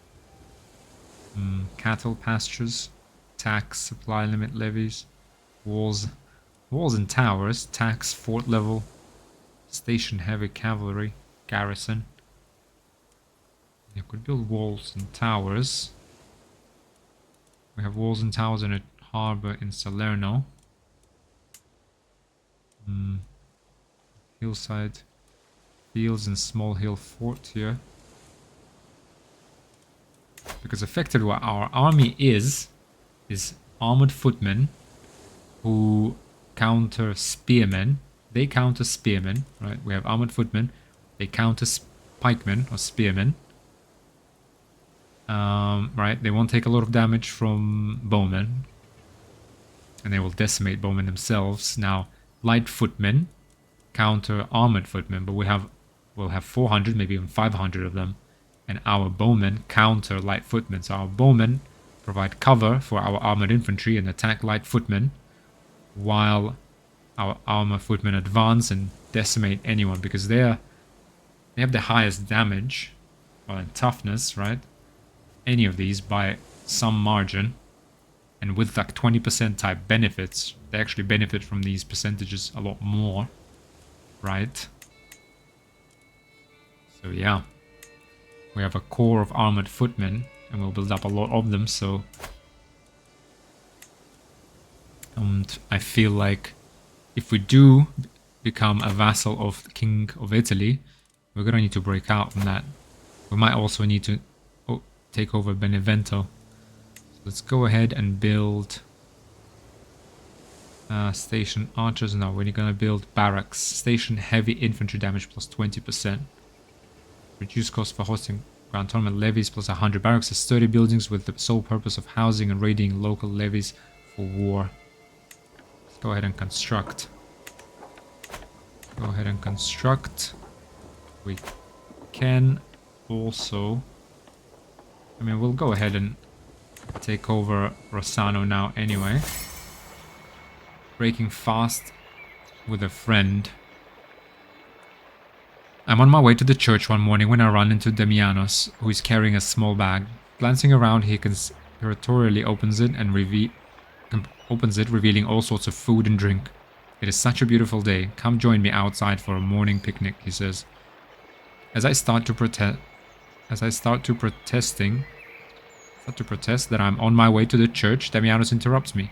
Speaker 1: Cattle pastures, tax, supply limit levies, walls and towers, tax, fort level, station heavy cavalry, garrison. You could build walls and towers. We have walls and towers in a harbor in Salerno. Hillside fields and small hill fort here. Because effectively what our army is armored footmen who counter spearmen. They counter spearmen, right? We have armored footmen. They counter pikemen or spearmen. Right? They won't take a lot of damage from bowmen. And they will decimate bowmen themselves. Now, light footmen counter armored footmen, but we'll have 400, maybe even 500 of them. And our bowmen counter light footmen. So our bowmen provide cover for our armored infantry and attack light footmen, while our armored footmen advance and decimate anyone, because they have the highest damage, well, and toughness, right? Any of these by some margin, and with like 20% type benefits, they actually benefit from these percentages a lot more, right? So yeah, we have a core of armored footmen, and we'll build up a lot of them. So, and I feel like if we do become a vassal of the King of Italy, we're gonna need to break out from that. We might also need to take over Benevento. So let's go ahead and build station archers. No, we're gonna build barracks. Station heavy infantry damage plus 20%. Reduce cost for hosting Grand Tournament levies plus 100 barracks as sturdy buildings with the sole purpose of housing and raiding local levies for war. Let's go ahead and construct. Go ahead and construct. We can also... I mean, we'll go ahead and take over Rossano now anyway. Breaking fast with a friend. I'm on my way to the church one morning when I run into Damianos, who is carrying a small bag. Glancing around, he conspiratorially opens it, revealing all sorts of food and drink. It is such a beautiful day. Come join me outside for a morning picnic, he says. As I start to protest that I'm on my way to the church, Damianos interrupts me.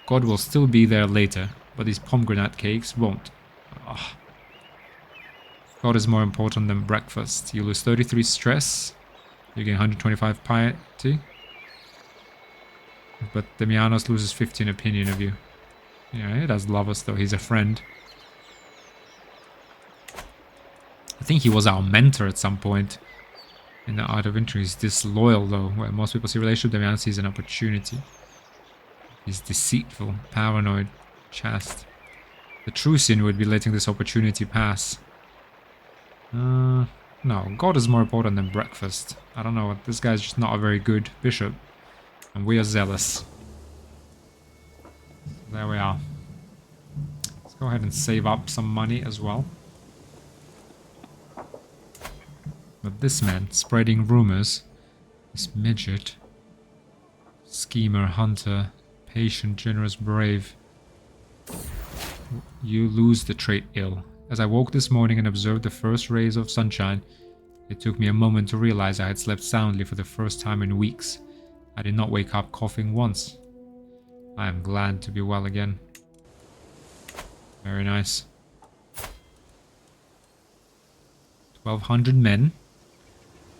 Speaker 1: God will still be there later, but these pomegranate cakes won't. Ugh. God is more important than breakfast. You lose 33 stress. You gain 125 piety. But Damianos loses 15 opinion of you. Yeah, he does love us though. He's a friend. I think he was our mentor at some point. In the Art of Intrigue. He's disloyal though. Where most people see relationship, Damianos sees an opportunity. He's deceitful, paranoid, chaste. The true sin would be letting this opportunity pass. No, God is more important than breakfast. I don't know, this guy's just not a very good bishop. And we are zealous. There we are. Let's go ahead and save up some money as well. But this man, spreading rumors, this midget, schemer, hunter, patient, generous, brave. You lose the trait ill. As I woke this morning and observed the first rays of sunshine, it took me a moment to realize I had slept soundly for the first time in weeks. I did not wake up coughing once. I am glad to be well again. Very nice. 1,200 men,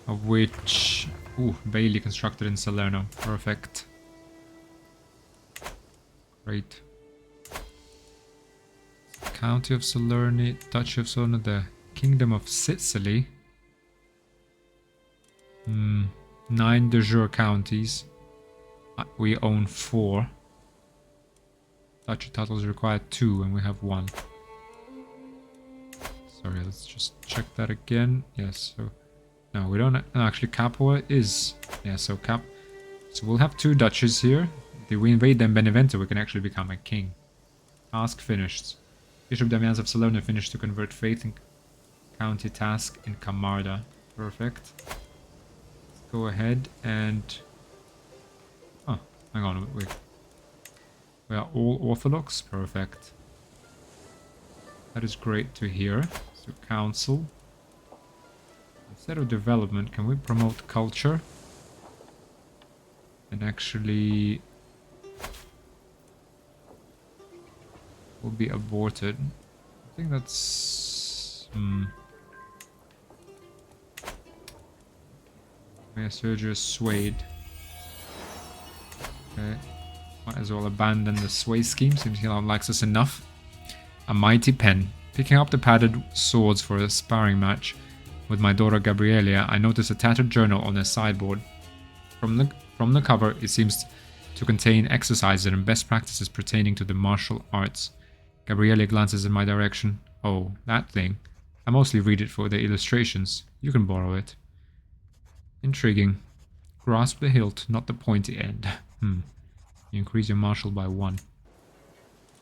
Speaker 1: of which... Ooh, Bailey constructed in Salerno. Perfect. Great. County of Salerno, Duchy of Salerno, the Kingdom of Sicily. 9 de jure counties. We own 4. Duchy titles require 2 and we have 1. Sorry, let's just check that again. Yes, so... No, we don't... No, actually, Capua is... Yeah, so So we'll have 2 duchies here. If we invade them Benevento, we can actually become a king. Task finished. Bishop Damians of Salerno finished to convert faith in county task in Camarda. Perfect. Let's go ahead and... Oh, hang on, wait. We are all Orthodox? Perfect. That is great to hear. So, council. Instead of development, can we promote culture? And actually... will be aborted. I think that's... Mayor Sergio swayed. Okay. Might as well abandon the sway scheme. Seems he likes us enough. A mighty pen. Picking up the padded swords for a sparring match with my daughter Gabriela, I notice a tattered journal on the sideboard. From the cover, it seems to contain exercises and best practices pertaining to the martial arts. Gabriele glances in my direction. Oh, that thing. I mostly read it for the illustrations. You can borrow it. Intriguing. Grasp the hilt, not the pointy end. You increase your martial by 1.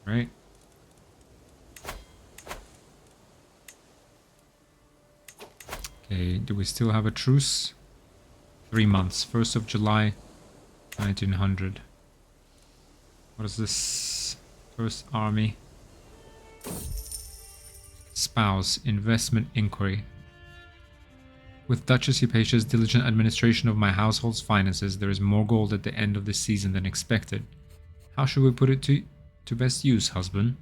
Speaker 1: Right. Okay, do we still have a truce? 3 months. 1st of July, 1900. What is this? First army. Spouse, investment inquiry. With Duchess Hypatia's diligent administration of my household's finances, there is more gold at the end of the season than expected. How should we put it to best use, husband?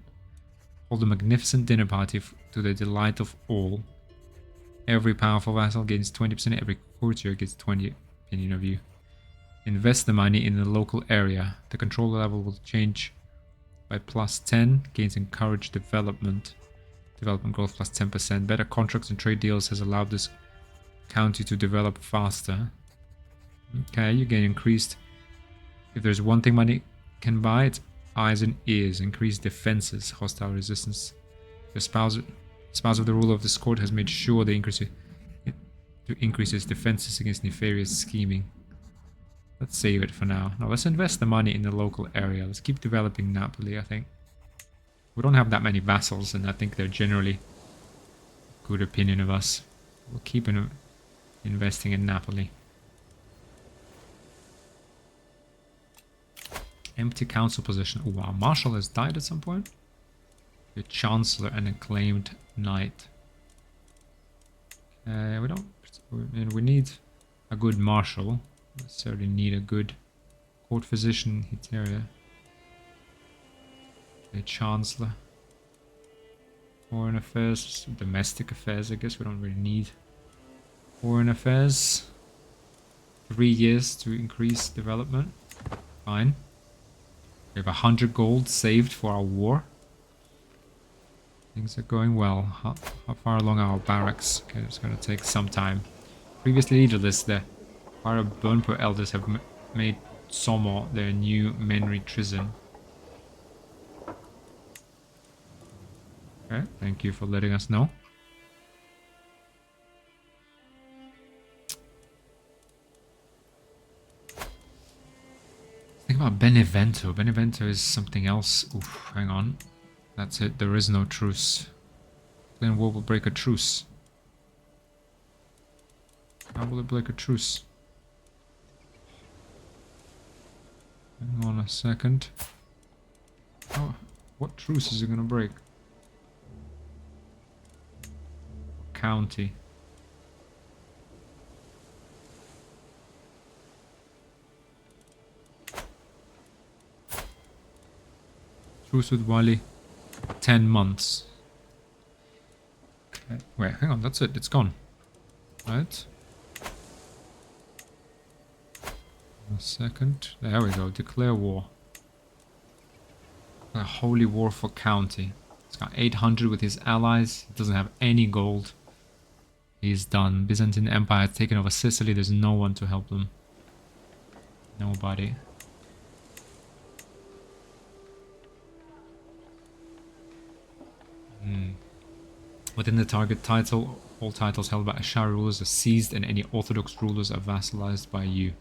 Speaker 1: Hold a magnificent dinner party to the delight of all. Every powerful vassal gains 20%, every courtier gets 20 opinion of you. Invest the money in the local area. The control level will change by +10, gains encourage development. Development growth +10%. Better contracts and trade deals has allowed this county to develop faster. Okay, you gain increased. If there's one thing money can buy, it's eyes and ears. Increased defenses, hostile resistance. The spouse of the ruler of this court has made sure they increase its defenses against nefarious scheming. Let's save it for now. Now let's invest the money in the local area. Let's keep developing Napoli, I think. We don't have that many vassals, and I think they're generally good opinion of us. We'll keep investing in Napoli. Empty council position. Oh wow, Marshal has died at some point. The Chancellor and acclaimed knight. We need a good Marshal. We necessarily need a good court physician Heteria. The Chancellor. Foreign affairs, domestic affairs, I guess we don't really need. Foreign affairs. 3 years to increase development. Fine. We have 100 gold saved for our war. Things are going well. How far along are our barracks? Okay, it's going to take some time. Previously leaderless, the Fire Burnpur elders have made Somo their new Menry Trizon. Okay, thank you for letting us know. Think about Benevento. Benevento is something else. Oof, hang on. That's it. There is no truce. Then war will break a truce. How will it break a truce? Hang on a second. Oh, what truce is it going to break? County. Truce with Wali. 10 months. Okay. Wait, hang on, that's it. It's gone. Right? A second. There we go. Declare war. A holy war for county. It's got 800 with his allies. It doesn't have any gold. He's done. Byzantine Empire has taken over Sicily. There's no one to help them. Nobody. Within the target title, all titles held by Ashari rulers are seized and any Orthodox rulers are vassalized by you.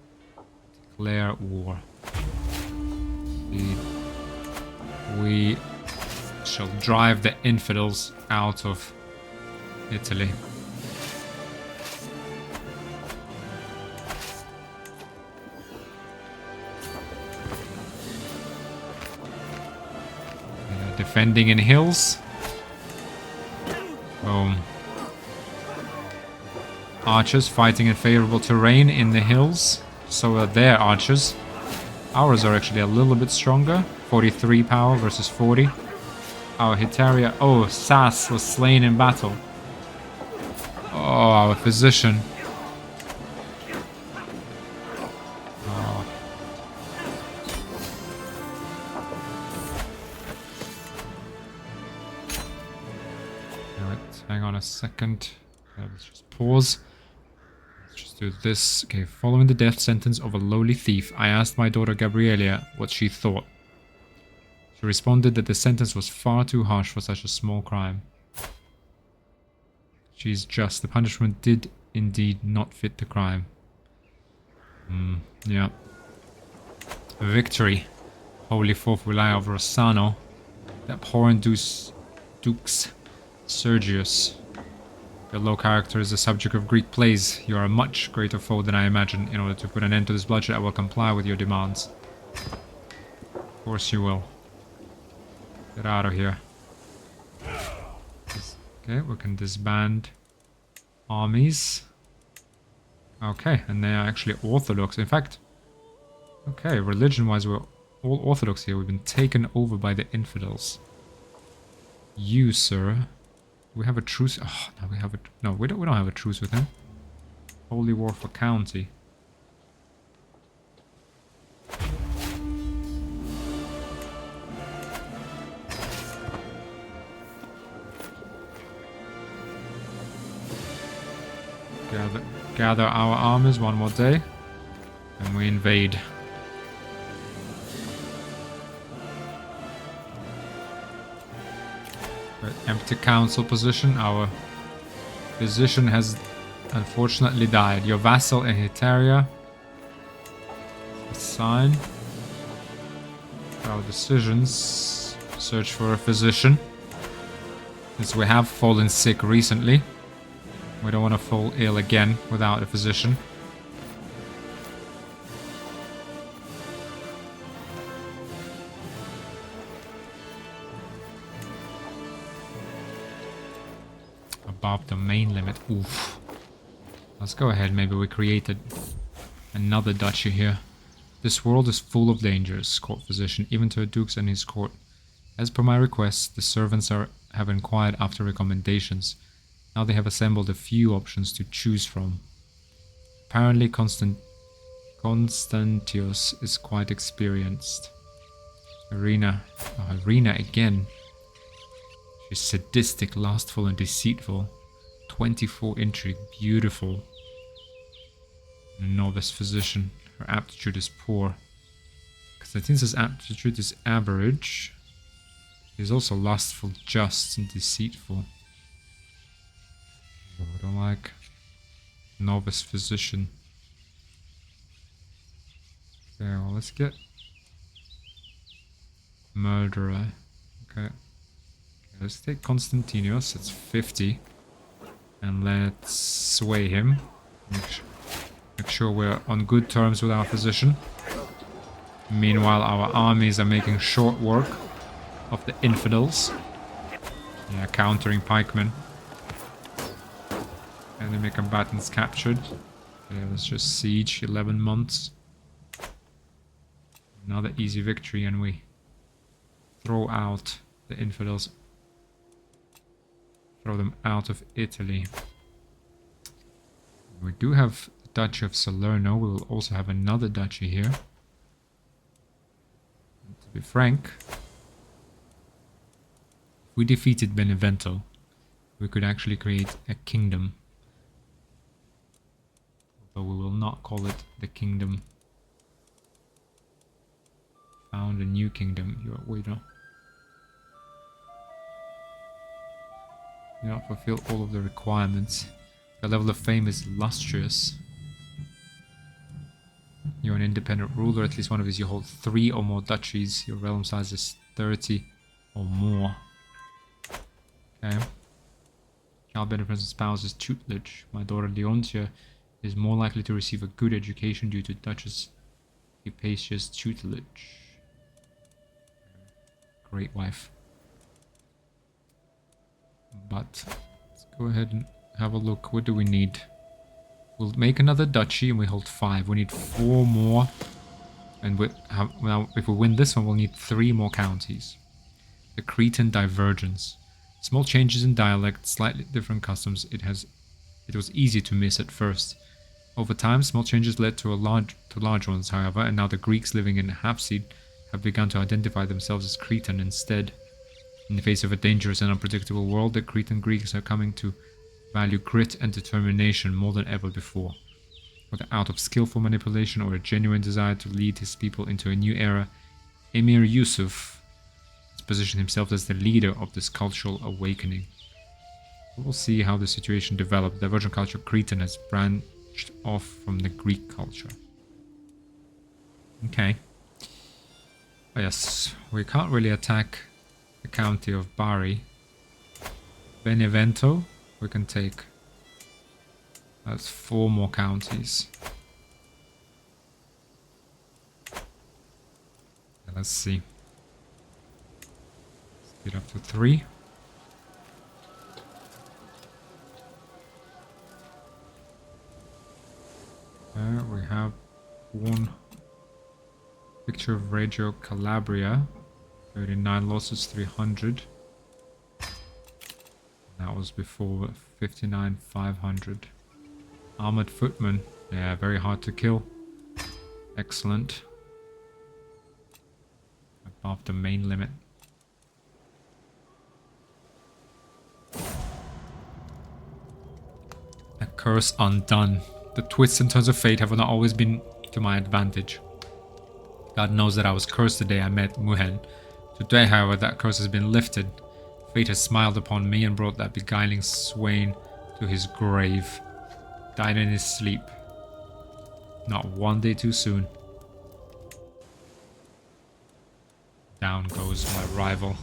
Speaker 1: Declare war. We shall drive the infidels out of Italy. Defending in hills. Boom. Archers fighting in favorable terrain in the hills. So are their archers. Ours are actually a little bit stronger. 43 power versus 40. Our Hetaria... Oh, Sas was slain in battle. Oh, our physician. Oh. Alright, hang on a second. Let's just pause. Let's just do this. Okay, following the death sentence of a lowly thief, I asked my daughter Gabrielia what she thought. She responded that the sentence was far too harsh for such a small crime. She's just. The punishment did indeed not fit the crime. Yeah. Victory. Holy Fourth rely over Rossano. The abhorrent Dukes Sergius. Your low character is the subject of Greek plays. You are a much greater foe than I imagined. In order to put an end to this bloodshed, I will comply with your demands. Of course you will. Get out of here. Okay, we can disband armies. Okay, and they are actually Orthodox. In fact, okay, religion-wise, we're all Orthodox here. We've been taken over by the infidels. You, sir. We have a truce. Oh, no, we have a... No, we don't have a truce with him. Holy war for county. Yeah, gather our armies one more day. And we invade. Empty council position. Our physician has unfortunately died. Your vassal in Hetaria. Sign. Our decisions. Search for a physician. Since we have fallen sick recently. We don't want to fall ill again without a physician. Above the main limit. Oof. Let's go ahead. Maybe we created another duchy here. This world is full of dangers, court physician, even to a duke's and his court. As per my request, the servants have inquired after recommendations. Now they have assembled a few options to choose from. Apparently Constantius is quite experienced. Irina again. She's sadistic, lustful, and deceitful. 24 intrigue, beautiful. A novice physician. Her aptitude is poor. Constantius' aptitude is average. He's also lustful, just, and deceitful. I don't like novice physician. Okay, well, let's get murderer. Okay. Let's take Constantinos, it's 50. And let's sway him. Make sure we're on good terms with our physician. Meanwhile, our armies are making short work of the infidels. Yeah, countering pikemen. Enemy combatants captured. Okay, let's just siege 11 months. Another easy victory, and we throw out the infidels. Throw them out of Italy. We do have the Duchy of Salerno. We will also have another duchy here. And to be frank, if we defeated Benevento, we could actually create a kingdom. Although we will not call it the kingdom. Found a new kingdom. We don't fulfill all of the requirements. The level of fame is lustrous. You're an independent ruler. At least one of these you hold 3 or more duchies. Your realm size is 30 or more. Okay. Child benefits and spouses tutelage. My daughter Leontia is more likely to receive a good education due to Duchess Hypatia's tutelage. Great wife. But let's go ahead and have a look. What do we need? We'll make another duchy and we hold 5. We need 4 more. And now if we win this one, we'll need 3 more counties. The Cretan divergence. Small changes in dialect, slightly different customs. It was easy to miss at first. Over time, small changes led to large ones, however, and now the Greeks living in Hafsid have begun to identify themselves as Cretan instead. In the face of a dangerous and unpredictable world, the Cretan Greeks are coming to value grit and determination more than ever before. Whether out of skillful manipulation or a genuine desire to lead his people into a new era, Emir Yusuf has positioned himself as the leader of this cultural awakening. We'll see how the situation develops. The divergent culture of Cretan has branched off from the Greek culture. Okay. Oh yes, we can't really attack the county of Bari. Benevento, we can take. That's 4 more counties. Let's see. Let's get up to 3. We have 1 picture of Reggio Calabria. 39 losses, 300. That was before 59, 500. Armored footman. Yeah, very hard to kill. Excellent. Above the main limit. A curse undone. The twists and turns of fate have not always been to my advantage. God knows that I was cursed the day I met Muhen. Today, however, that curse has been lifted. Fate has smiled upon me and brought that beguiling swain to his grave. Died in his sleep. Not one day too soon. Down goes my rival.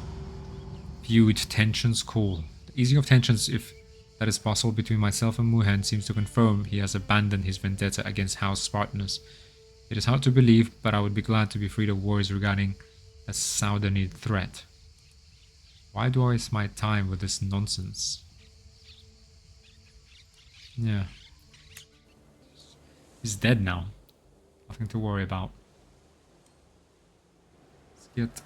Speaker 1: Feud tensions cool. The easing of tensions, if that is possible, between myself and Muhen seems to confirm he has abandoned his vendetta against House Spartenos. It is hard to believe, but I would be glad to be freed of worries regarding a Southernid threat. Why do I waste my time with this nonsense? Yeah. He's dead now. Nothing to worry about. Let's get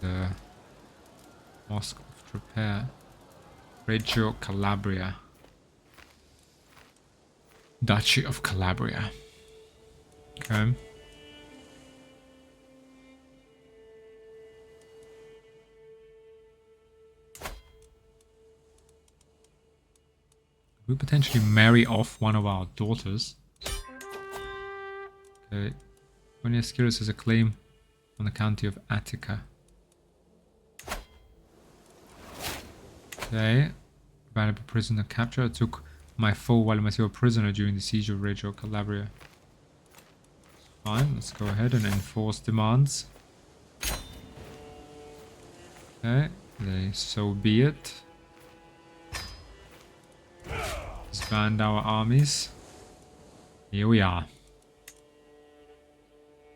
Speaker 1: the Mosque of Repair. Reggio Calabria. Duchy of Calabria. Okay. We potentially marry off one of our daughters. Okay. Oniaskiris has a claim on the county of Attica. Okay. Valuable prisoner capture. I took my foe while I was a prisoner during the siege of Reggio Calabria. Fine, let's go ahead and enforce demands. Okay, so be it. Disband our armies. Here we are.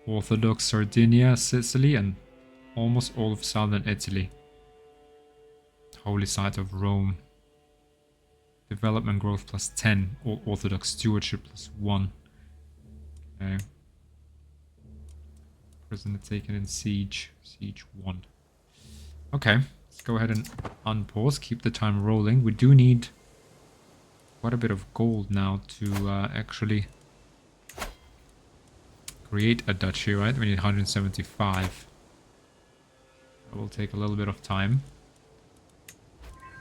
Speaker 1: Orthodox Sardinia, Sicily, and almost all of southern Italy. Holy site of Rome. Development growth plus 10. Orthodox stewardship plus 1. Okay. Prisoner taken in siege. Siege 1. Okay. Let's go ahead and unpause. Keep the time rolling. We do need quite a bit of gold now to actually create a duchy, right? We need 175. That will take a little bit of time.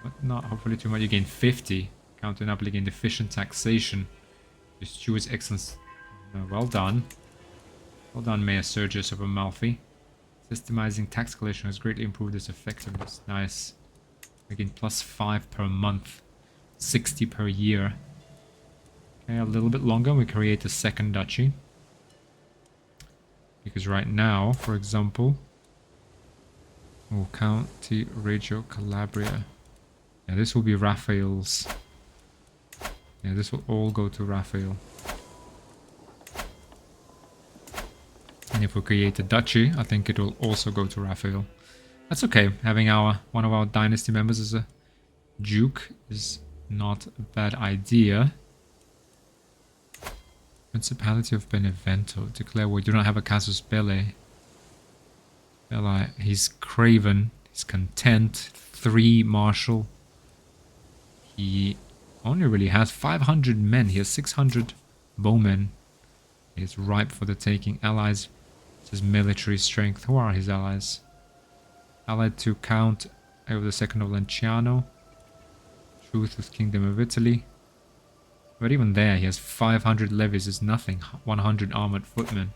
Speaker 1: But not hopefully too much. You gain 50. Counting up, you gain efficient taxation. Your steward's excellence. Well done. Well done, Mayor Sergius of Amalfi. Systemizing tax collection has greatly improved its effectiveness. Nice. We gain plus 5 per month. 60 per year. Okay, a little bit longer. We create a second duchy. Because right now, for example... Oh, County Reggio Calabria. Yeah, this will be Raphael's. Yeah, this will all go to Raphael. And if we create a duchy, I think it will also go to Raphael. That's okay. Having one of our dynasty members as a duke is not a bad idea. Principality of Benevento. Declare we do not have a casus belli. Belli. He's craven. He's content. 3 martial. He only really has 500 men. He has 600 bowmen. He is ripe for the taking. Allies. His military strength. Who are his allies? Allied to Count Leo II of Lanciano. Truth with Kingdom of Italy. But even there, he has 500 levies is nothing. 100 armored footmen.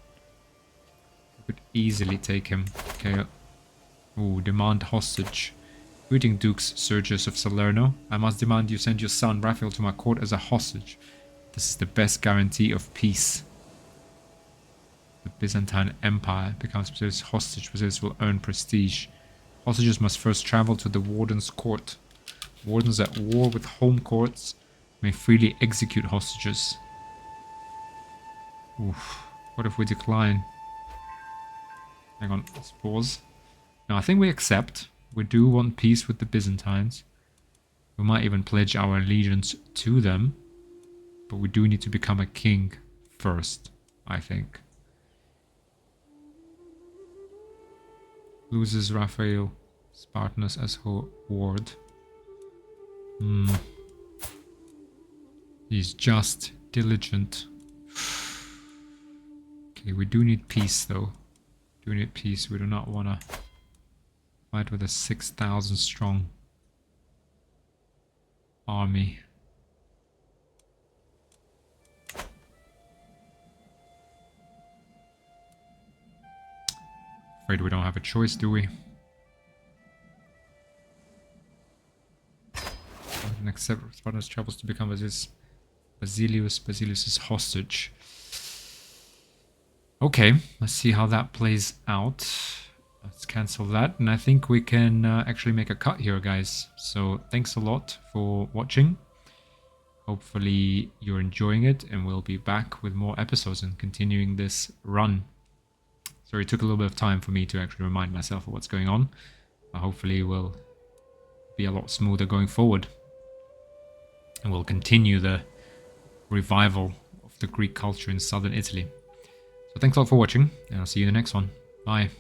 Speaker 1: We could easily take him. Okay. Ooh, demand hostage. Greeting Dukes Sergius of Salerno. I must demand you send your son Raphael to my court as a hostage. This is the best guarantee of peace. The Byzantine Empire becomes Basilis hostage. Basilis will earn prestige. Hostages must first travel to the warden's court. Wardens at war with home courts may freely execute hostages. Oof. What if we decline? Hang on, let's pause. Now I think we accept. We do want peace with the Byzantines. We might even pledge our allegiance to them. But we do need to become a king first, I think. Loses Raphael Spartenos as her ward. He's just, diligent. Okay, we do need peace though. Do need peace. We do not want to fight with a 6,000 strong army. Afraid we don't have a choice, do we? Next step, Spartenos travels to become Basilius's hostage. Okay, let's see how that plays out. Let's cancel that, and I think we can actually make a cut here, guys. So thanks a lot for watching. Hopefully you're enjoying it, and we'll be back with more episodes and continuing this run. Sorry, it took a little bit of time for me to actually remind myself of what's going on, but hopefully it will be a lot smoother going forward. And we'll continue the revival of the Greek culture in southern Italy. So thanks a lot for watching, and I'll see you in the next one. Bye.